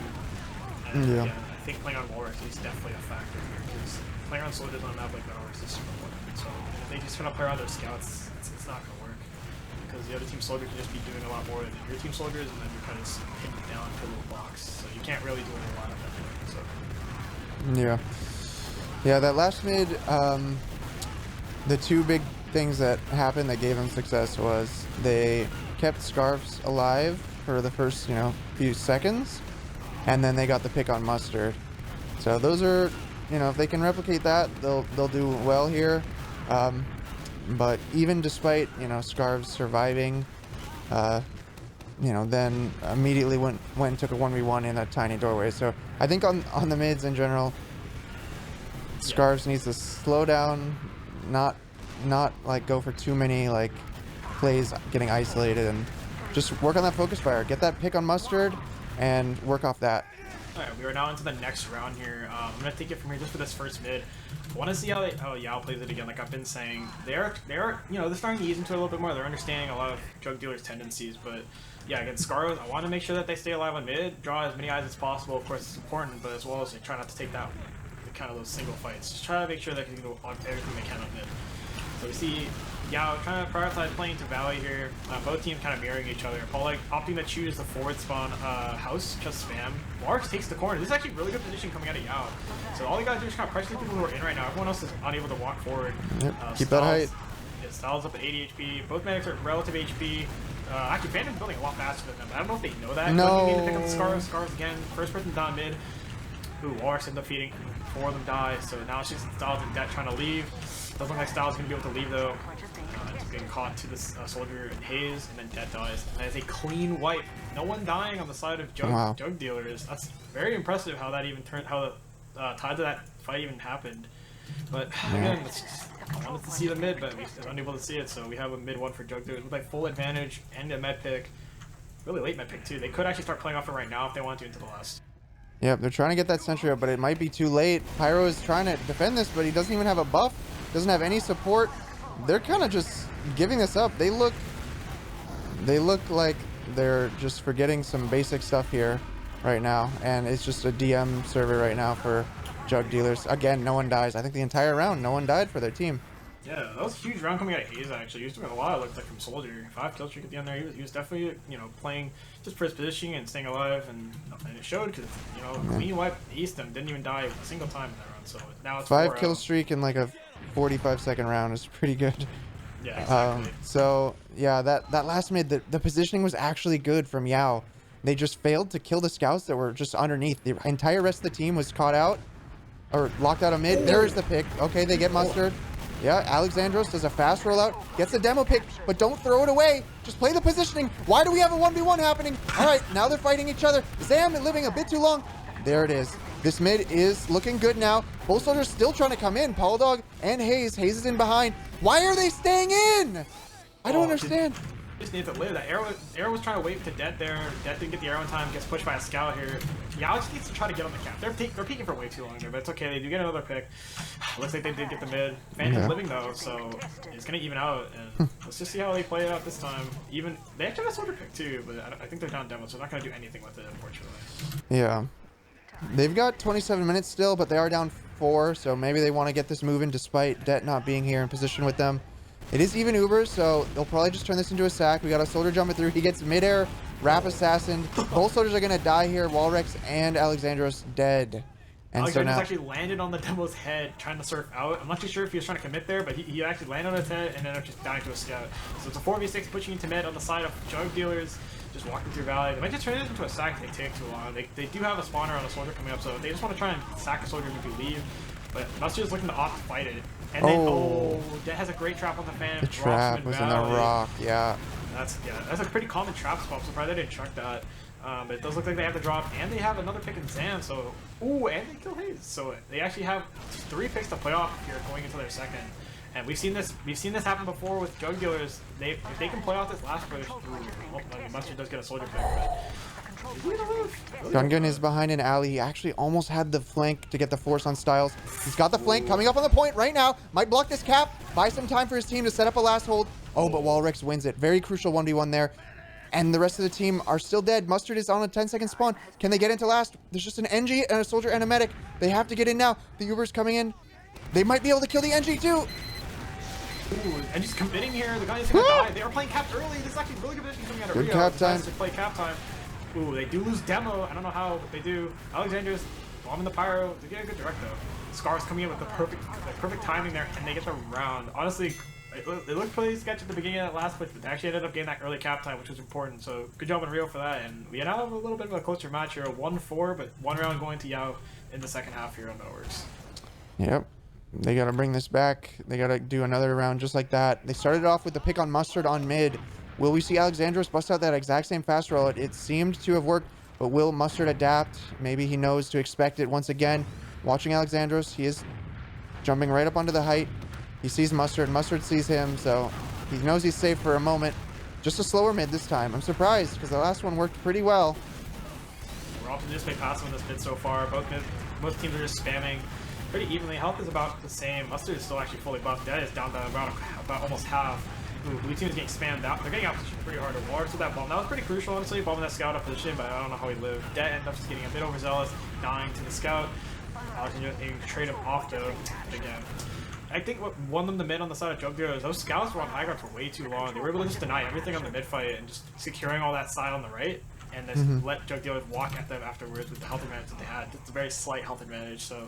And yeah, I think playing on Walrus is definitely a factor here, because playing on soldiers on a map like Walrus is super important. So if they just kind of play around their scouts, it's not going to work. Because the other team soldier can just be doing a lot more than your team soldiers, and then you're kind of just hitting it down to a little box. So you can't really do a lot of that. So. Yeah, that last mid, the 2 big things that happened that gave them success was they kept Scarves alive for the first, few seconds, and then they got the pick on Mustard. So those are, if they can replicate that, they'll do well here. But even despite, Scarves surviving, then immediately went and took a 1v1 in that tiny doorway. So I think on the mids in general, Scarves needs to slow down, not like go for too many like plays getting isolated, and just work on that focus fire. Get that pick on Mustard and work off that. Alright, we are now into the next round here. I'm going to take it from here just for this first mid. I want to see how Yao plays it again. Like I've been saying, they're starting to ease into it a little bit more. They're understanding a lot of Jug Dealer's tendencies, but yeah, against Scarlet, I want to make sure that they stay alive on mid, draw as many eyes as possible. Of course, it's important, but as well as they try not to take that kind of those single fights. Just try to make sure they can do everything they can on mid. So we see Yao trying to prioritize playing to Valley here. Both teams kind of mirroring each other. Paul like opting to choose the forward spawn house, just spam. Larks takes the corner. This is actually really good position coming out of Yao. So all you gotta do is kind of pressure the people who are in right now. Everyone else is unable to walk forward. Yep. Keep that height. Yeah, Styles up at 80 HP. Both medics are relative HP. Actually, Phantom's building a lot faster than them. I don't know if they know that. No. But you need to pick up the Scars. Scars again. First person down mid. Ooh, Larks end up feeding. 4 of them die. So now it's just Styles and Det trying to leave. Doesn't look like Styles is going to be able to leave though. Just getting caught to this soldier and Haze, and then Det dies. That is a clean wipe. No one dying on the side of Jug Dealers. That's very impressive how that even turned, how the tides of that fight even happened. But again, I wanted to see the mid, but we were unable to see it. So we have a mid one for Jug Dealers with like full advantage and a med pick. Really late med pick too. They could actually start playing off it right now if they want to into the last. Yep, they're trying to get that sentry up, but it might be too late. Pyro is trying to defend this, but he doesn't even have a buff. Doesn't have any support. They're kind of just giving this up. They look They look like they're just forgetting some basic stuff here right now, and it's just a DM server right now for Jug Dealers. Again, no one dies. I think the entire round, no one died for their team. Yeah, that was a huge round coming out of Hayes, actually. He was doing a lot, it looked like, from Soldier. 5 kill streak at the end there. He was definitely, you know, playing just for his positioning and staying alive, and it showed because, you know, clean wipe aced him, didn't even die a single time in that round, so now it's 5 kill streak in like a 45-second round is pretty good. Yeah, exactly. So, yeah, that last mid, the positioning was actually good from Yao. They just failed to kill the scouts that were just underneath. The entire rest of the team was caught out, or locked out of mid. There's the pick. Okay, they get mustard. Yeah, Alexandros does a fast rollout, gets a demo pick, but don't throw it away. Just play the positioning. Why do we have a 1v1 happening? All right, now they're fighting each other. Zam living a bit too long. There it is. This mid is looking good now. Both soldiers still trying to come in. Pauldog and Hayes. Hayes is in behind. Why are they staying in? I don't understand. Just need to live. That arrow was trying to wait to Det there. Det didn't get the arrow in time. Gets pushed by a scout here. Yao just needs to try to get on the cap. They're peeking for way too long there, but it's okay. They do get another pick. Looks like they did get the mid. Phantom's living though, so it's gonna even out. And let's just see how they play it out this time. Even they actually have a soldier pick too, but I think they're down demo, so they're not gonna do anything with it, unfortunately. Yeah, they've got 27 minutes still, but they are down 4, so maybe they want to get this moving despite Det not being here in position with them. It is even Uber, so they'll probably just turn this into a sack. We got a soldier jumping through. He gets midair, wrap assassin. Both soldiers are going to die here. Walrex and Alexandros dead. And Alexandros so now actually landed on the demo's head trying to surf out. I'm not too sure if he was trying to commit there, but he actually landed on his head and ended up just dying to a scout. So it's a 4v6 pushing into mid on the side of Jug Dealers, just walking through Valley. They might just turn it into a sack if they take too long. They do have a spawner on a soldier coming up, so they just want to try and sack a soldier and maybe leave. But Mustard is looking to opt to fight it. And then, Det has a great trap on the fan. the trap was in the rock, yeah. That's a pretty common trap spot. I'm surprised they didn't chuck that. But it does look like they have the drop, and they have another pick in Zan, so... Ooh, and they kill Hayes. So they actually have 3 picks to play off here going into their second. And we've seen this happen before with Jug Dealers. If they can play off this last push... Mustard does get a soldier pick, but... Gungan is behind an alley. He actually almost had the flank to get the force on Styles. He's got the flank coming up on the point right now. Might block this cap. Buy some time for his team to set up a last hold. Oh, but Walrex wins it. Very crucial 1v1 there. And the rest of the team are still dead. Mustard is on a 10-second spawn. Can they get into last? There's just an NG and a soldier and a medic. They have to get in now. The Uber's coming in. They might be able to kill the NG too. Ooh, and just committing here. The guy is going to die. They are playing cap early. This is actually really good position coming out of Rio. Cap time. To play cap time. Ooh, they do lose demo. I don't know how, but they do. Alexander's bombing the pyro. They get a good direct though. Scar's coming in with the perfect timing there, and they get the round. Honestly, it looked pretty sketchy at the beginning of that last push, but they actually ended up getting that early cap time, which was important. So good job on Rio for that. And we now have a little bit of a closer match here, 1-4, but 1 round going to Yao in the second half here on Metalworks. Yep. They got to bring this back. They got to do another round just like that. They started off with the pick on Mustard on mid. Will we see Alexandros bust out that exact same fast roll? It seemed to have worked, but will Mustard adapt? Maybe he knows to expect it once again. Watching Alexandros, he is jumping right up onto the height. He sees Mustard. Mustard sees him, so he knows he's safe for a moment. Just a slower mid this time. I'm surprised, because the last one worked pretty well. We're optimistic passive on this mid so far. Both teams are just spamming pretty evenly. Health is about the same. Mustard is still actually fully buffed. That is down to about almost half. Ooh, blue team is getting spammed out. They're getting out position pretty hard. Walrex with that bomb. That was pretty crucial, honestly, bombing that scout up position, but I don't know how he lived. Det ended up just getting a bit overzealous, dying to the scout. Alexander aiming to trade him off though again. I think what won them the mid on the side of Jug Dealers, those scouts were on high ground for way too long. They were able to just deny everything on the mid fight and just securing all that side on the right, and just let Jug Dealers walk at them afterwards with the health advantage that they had. It's a very slight health advantage, so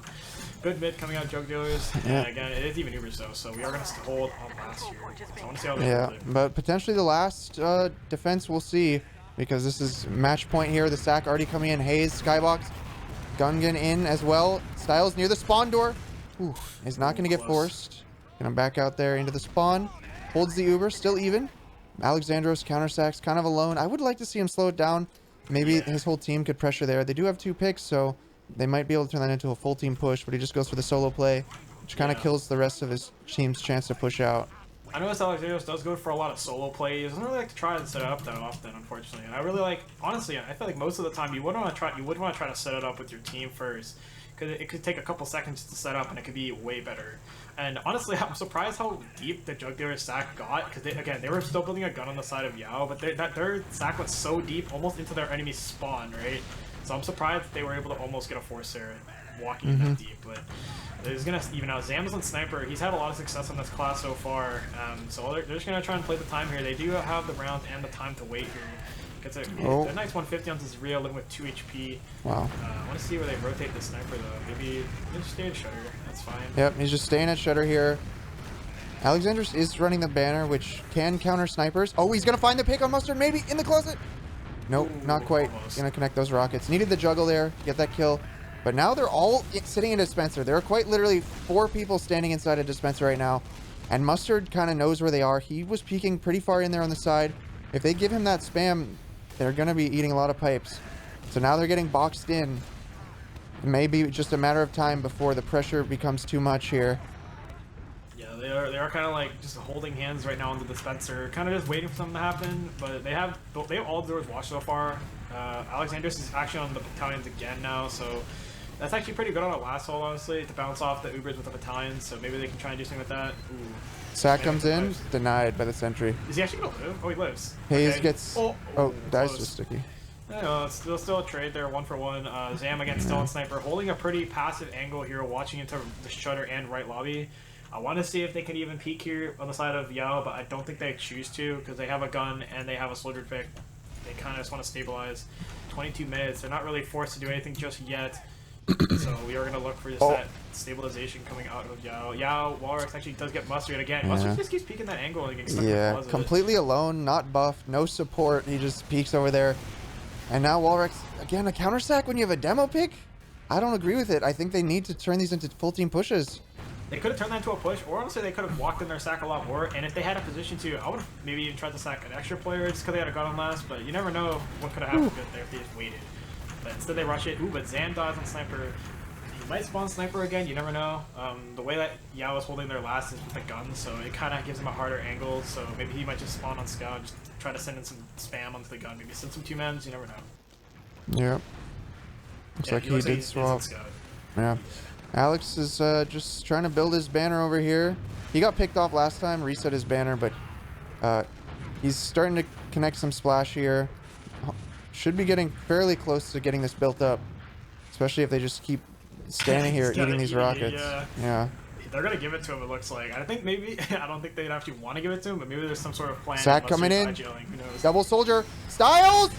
good mid coming out of Jug Dealers. And again, it is even Ubers though, so we are going to hold on last year. So I want to see how they hold it. But potentially the last defense we'll see, because this is match point here. The sack already coming in. Hayes, Skybox, Gungan in as well. Styles near the spawn door. Ooh, is not going to get forced. Going to back out there into the spawn. Holds the Uber, still even. Alexandros counter sacks, kind of alone. I would like to see him slow it down. Maybe his whole team could pressure there. They do have 2 picks, so they might be able to turn that into a full team push, but he just goes for the solo play, which kind of kills the rest of his team's chance to push out. I noticed Alexandros does go for a lot of solo plays. He doesn't really like to try and set it up that often, unfortunately. And I really like, honestly, I feel like most of the time you would want to try to set it up with your team first, because it could take a couple seconds to set up and it could be way better. And honestly, I'm surprised how deep the Jug Dealer's sack got, because again, they were still building a gun on the side of Yao, but their sack went so deep, almost into their enemy's spawn, right? So I'm surprised they were able to almost get a force there walking in that deep, but it's gonna even out. Zam's on Sniper. He's had a lot of success in this class so far, so they're just gonna try and play the time here. They do have the round and the time to wait here. Gets a nice 150 on this Rio, living with 2 HP. Wow. I want to see where they rotate the Sniper though. Maybe just stay at Shutter. That's fine. Yep, he's just staying at Shutter here. Alexandros is running the banner, which can counter snipers. Oh, he's gonna find the pick on Mustard, maybe in the closet. Nope, not quite. Almost. Gonna connect those rockets. Needed the juggle there to get that kill. But now they're all sitting in a dispenser. There are quite literally 4 people standing inside a dispenser right now. And Mustard kind of knows where they are. He was peeking pretty far in there on the side. If they give him that spam, they're going to be eating a lot of pipes. So now they're getting boxed in. It may be just a matter of time before the pressure becomes too much here. Yeah, they are kind of like just holding hands right now on the dispenser, kind of just waiting for something to happen. But they have all the doors watched so far. Alexandros is actually on the battalions again now, so that's actually pretty good on a last hole, honestly, to bounce off the Ubers with the battalions. So maybe they can try and do something with that. Ooh. Sack comes in, denied by the sentry. Is he actually gonna live? Oh, he lives. Hayes okay. gets. Oh, that was just sticky. No, it's still a trade there, 1 for 1. Zam again, still on Sniper, holding a pretty passive angle here, watching into the Shutter and right lobby. I want to see if they can even peek here on the side of Yao, but I don't think they choose to, because they have a gun and they have a soldier pick. They kind of just want to stabilize. 22 minutes. They're not really forced to do anything just yet. So we are going to look for that stabilization coming out of Yao. Yao, Walrus actually does get Mustard again. Mustard just keeps peeking that angle and getting stuck in the closet. Completely alone, not buffed, no support. He just peeks over there. And now Walrus, again, a counter sack when you have a demo pick? I don't agree with it. I think they need to turn these into full team pushes. They could have turned that into a push, or honestly, they could have walked in their sack a lot more. And if they had a position to, I would have maybe even tried to sack an extra player just because they had a gun on last. But you never know what could have happened there if they just waited. But instead, they rush it. Ooh, but Zam dies on Sniper. He might spawn Sniper again. You never know. The way that Yao is holding their last is with a gun, so it kind of gives him a harder angle. So maybe he might just spawn on Scout, just try to send in some spam onto the gun. Maybe send some 2-mans. You never know. Yep. Looks like he did swap. Yeah. Alex is just trying to build his banner over here. He got picked off last time, reset his banner, but he's starting to connect some splash here. Should be getting fairly close to getting this built up, especially if they just keep standing here eating these rockets. Yeah. They're gonna give it to him. It looks like. I think maybe I don't think they'd actually want to give it to him, but maybe there's some sort of plan. Sack coming in. Who knows? Double soldier. Styles.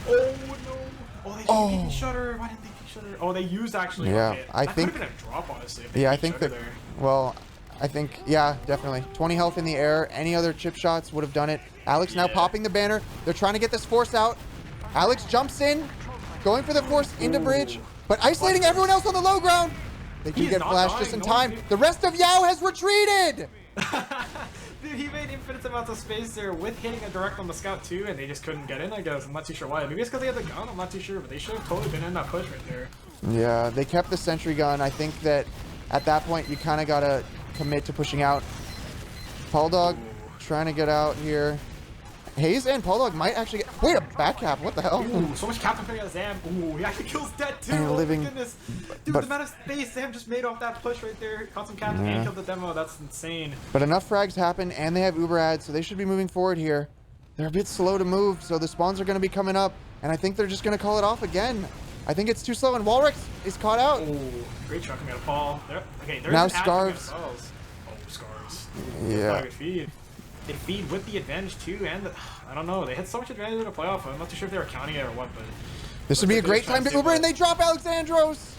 Oh no! Oh, they Shutter. Why didn't they peek Shutter? Oh, they used actually. Yeah, okay. I that think. Could have been a drop, honestly. If they Yeah, I think that. there. Well, I think definitely 20 health in the air. Any other chip shots would have done it. Alex now popping the banner. They're trying to get this force out. Alex jumps in, going for the force into bridge, but isolating everyone else on the low ground. They do get flashed just in time. The rest of Yao has retreated. Dude, he made infinite amounts of space there with hitting a direct on the Scout too, and they just couldn't get in, I guess. I'm not too sure why. Maybe it's because they had the gun, I'm not too sure, but they should have totally been in that push right there. Yeah, they kept the sentry gun. I think that at that point, you kind of got to commit to pushing out. Paul Dog trying to get out here. Hayes and Paul Dog might actually get... Wait, a back cap. What the hell? Ooh, so much captain coming out of Zam. Ooh, he actually kills Dead too. And oh living, my goodness. Dude, the amount of space Zam just made off that push right there. Caught some captain and killed the demo. That's insane. But enough frags happen, and they have Uber ads, so they should be moving forward here. They're a bit slow to move, so the spawns are going to be coming up, and I think they're just going to call it off again. I think it's too slow, and Walrix is caught out. Ooh, great truck coming out of Paul. Okay, there's now an Scarves. Oh, Scarves. Yeah. They feed with the advantage too, and I don't know. They had so much advantage in the playoff. I'm not too sure if they were counting it or what, but this would be a great time to Uber, and they drop Alexandros.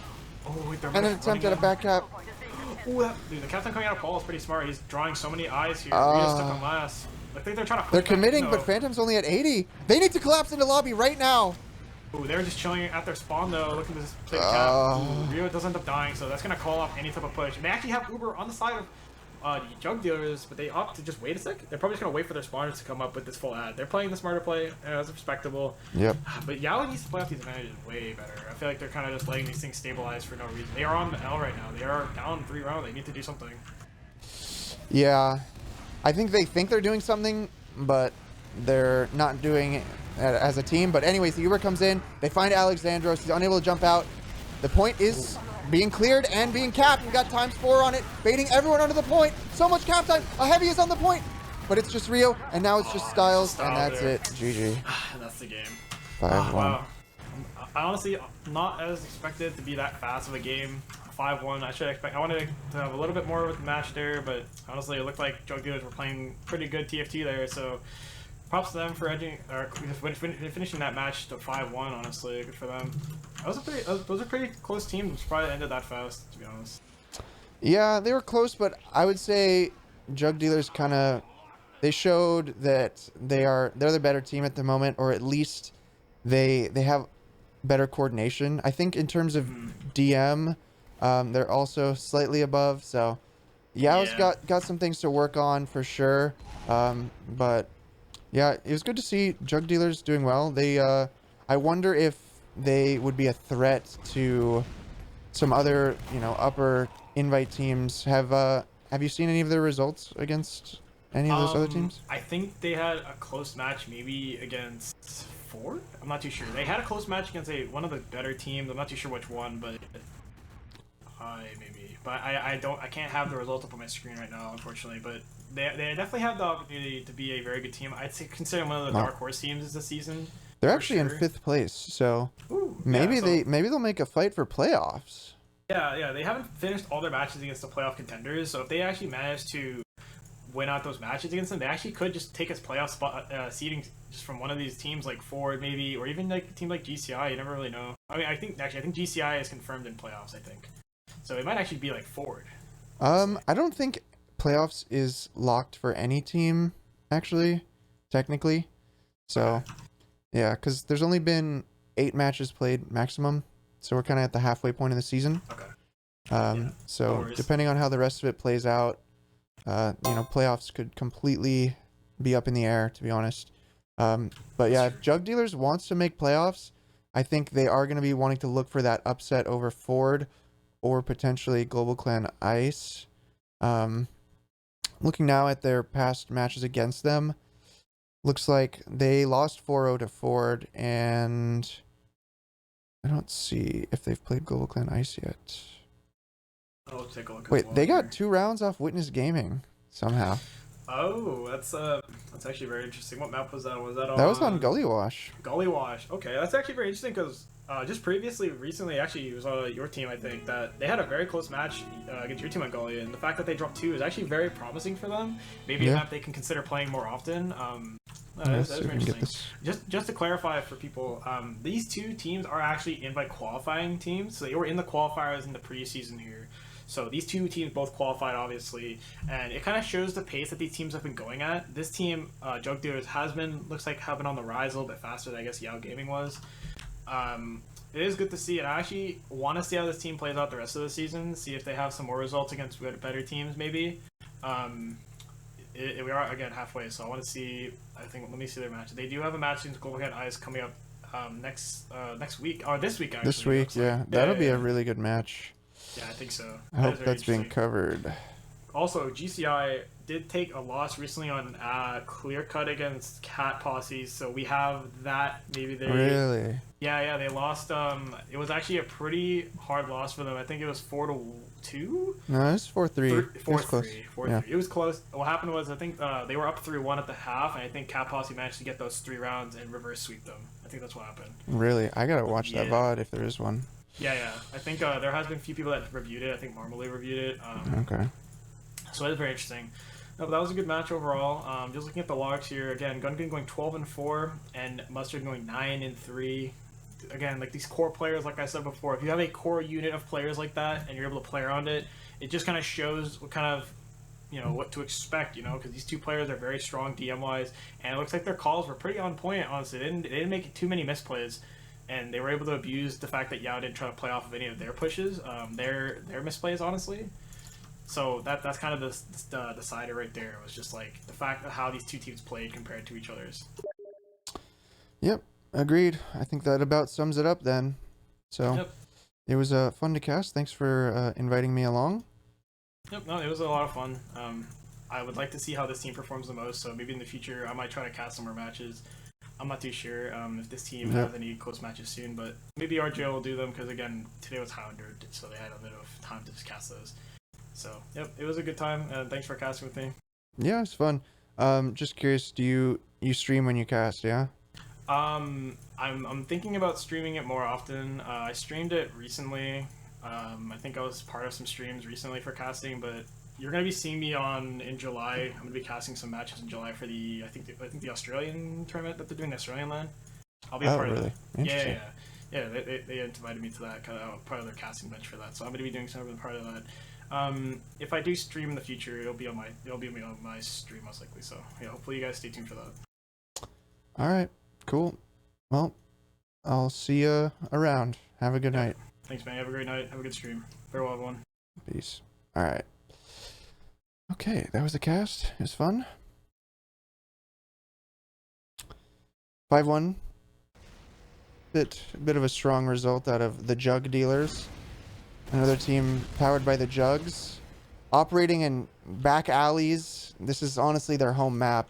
Oh, wait, and an attempt at a back cap. Ooh, dude, the captain coming out of Paul is pretty smart. He's drawing so many eyes here. We just took him last. I think they're trying to. They're committing, but Phantom's only at 80. They need to collapse into lobby right now. Ooh, they're just chilling at their spawn though, looking to play the cap. Ooh, Rio does end up dying, so that's gonna call off any type of push. And they actually have Uber on the side of the Jug Dealers, but they opt to just wait a sec. They're probably just gonna wait for their spawners to come up with this full ad. They're playing the smarter play, as respectable. Yep. But Yao needs to play off these advantages way better. I feel like they're kind of just letting these things stabilize for no reason. They are on the L right now. They are down 3 rounds. They need to do something. Yeah. I think they're doing something, but they're not doing it as a team. But anyways, the Uber comes in. They find Alexandros. He's unable to jump out. The point is being cleared and being capped. We got ×4 on it, baiting everyone under the point. So much cap time. A heavy is on the point, but it's just Rio, and now it's just Styles, and that's it. GG. And that's the game. 5-1. Wow. I honestly not as expected to be that fast of a game. 5-1. I wanted to have a little bit more with the match there, but honestly, it looked like Jug Dealers were playing pretty good TFT there. So props to them for edging or finishing that match to 5-1. Honestly, good for them. Those are pretty close teams. I'm surprised it ended that fast, to be honest. Yeah, they were close, but I would say Jug Dealers they showed that they're the better team at the moment, or at least they have better coordination. I think in terms of DM, they're also slightly above. So Yao's got some things to work on for sure. But yeah, it was good to see Jug Dealers doing well. They I wonder if they would be a threat to some other, upper invite teams. Have you seen any of their results against any of those other teams? I think they had a close match, maybe against Ford. I'm not too sure. They had a close match against one of the better teams. I'm not too sure which one, but maybe. But I can't have the results up on my screen right now, unfortunately. But they definitely have the opportunity to be a very good team. I'd say consider them one of the dark horse teams this season. They're actually in 5th place, so maybe they'll make a fight for playoffs. Yeah, they haven't finished all their matches against the playoff contenders, so if they actually manage to win out those matches against them, they actually could just take us playoff spot seeding just from one of these teams like Ford maybe, or even like a team like GCI. You never really know. I mean, I think GCI is confirmed in playoffs. I think so. It might actually be like Ford. I don't think playoffs is locked for any team, actually, technically. So, yeah, because there's only been 8 matches played maximum, so we're kind of at the halfway point of the season. Okay. So depending on how the rest of it plays out, playoffs could completely be up in the air, to be honest. But yeah, if Jug Dealers wants to make playoffs, I think they are going to be wanting to look for that upset over Ford or potentially Global Clan Ice. Looking now at their past matches against them, looks like they lost 4-0 to Ford, and I don't see if they've played Global Clan Ice yet. I'll take a look. Wait, they got 2 rounds off Witness Gaming somehow. Oh, that's actually very interesting. What map was that? That was on Gully Wash. Gully Wash. Okay, that's actually very interesting because just recently, actually, it was your team, I think, that they had a very close match against your team on Gully, and the fact that they dropped 2 is actually very promising for them. Maybe a map they can consider playing more often. That's very interesting. Just to clarify for people, these 2 teams are actually invite qualifying teams, so they were in the qualifiers in the preseason here. So these 2 teams both qualified, obviously, and it kind of shows the pace that these teams have been going at. This team, Jug Dealers, looks like have been on the rise a little bit faster than I guess Yao Gaming was. It is good to see, and I actually want to see how this team plays out the rest of the season, see if they have some more results against better teams, maybe. We are, again, halfway, so I want to see, let me see their match. They do have a match against Global Clan Ice coming up next week, or this week, actually. This week, yeah. That'll be a really good match. Yeah, I think so. I hope that's being covered. Also, GCI did take a loss recently on Clear Cut against Cat Posses, so we have that. Maybe they... Really? Yeah, they lost. It was actually a pretty hard loss for them. I think it was 4-2? No, it was 4-3. 4-3. It was close. What happened was, I think they were up 3-1 at the half, and I think Cat Posse managed to get those 3 rounds and reverse sweep them. I think that's what happened. Really? I gotta watch that VOD if there is one. Yeah. I think there has been a few people that reviewed it. I think Marmalade reviewed it. Okay. So it is very interesting. No, but that was a good match overall. Just looking at the logs here, again, Gungan going 12-4 and Mustard going 9-3. Again, like these core players, like I said before, if you have a core unit of players like that and you're able to play around it, it just kind of shows what kind of, what to expect, because these 2 players are very strong DM-wise, and it looks like their calls were pretty on point, honestly. They didn't make too many misplays, and they were able to abuse the fact that Yao didn't try to play off of any of their pushes, their misplays, honestly. So that's kind of the decider right there. It was just like the fact of how these 2 teams played compared to each other's. Yep, agreed. I think that about sums it up then. So It was fun to cast. Thanks for inviting me along. Yep, no, it was a lot of fun. I would like to see how this team performs the most. So maybe in the future, I might try to cast some more matches. I'm not too sure if this team has any close matches soon, but maybe RJ will do them because again, today was Highlander, so they had a bit of time to just cast those. So yep, it was a good time, and thanks for casting with me. Yeah, it's fun. Just curious, do you stream when you cast? Yeah. I'm thinking about streaming it more often. I streamed it recently. I think I was part of some streams recently for casting, but you're gonna be seeing me on in July. I'm gonna be casting some matches in July for the I think the Australian tournament that they're doing, the Australian land. I'll be a part of that. Interesting. Yeah. They invited me to that, kind of part of their casting bench for that. So I'm gonna be doing some of the part of that. If I do stream in the future, it'll be on my stream most likely. So yeah, hopefully you guys stay tuned for that. All right. Cool. Well, I'll see you around. Have a good night. Thanks, man. Have a great night. Have a good stream. Farewell, everyone. Peace. All right. Okay, that was the cast. It was fun. 5-1. Bit of a strong result out of the Jug Dealers. Another team powered by the Jugs. Operating in back alleys. This is honestly their home map.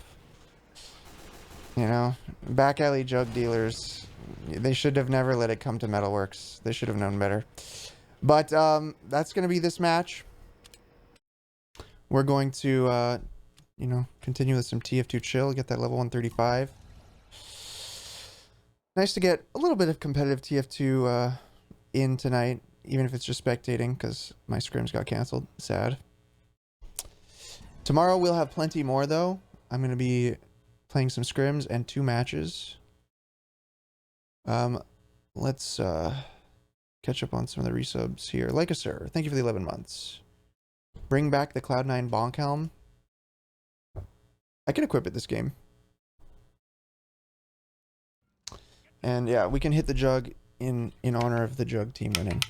You know, back alley Jug Dealers. They should have never let it come to Metalworks. They should have known better. But that's going to be this match. We're going to, you know, continue with some TF2 chill, get that level 135. Nice to get a little bit of competitive TF2 in tonight, even if it's just spectating, because my scrims got canceled. Sad. Tomorrow we'll have plenty more, though. I'm going to be playing some scrims and 2 matches. Let's catch up on some of the resubs here. Like a sir, thank you for the 11 months. Bring back the Cloud9 Bonk Helm. I can equip it this game. And yeah, we can hit the Jug in honor of the Jug team winning.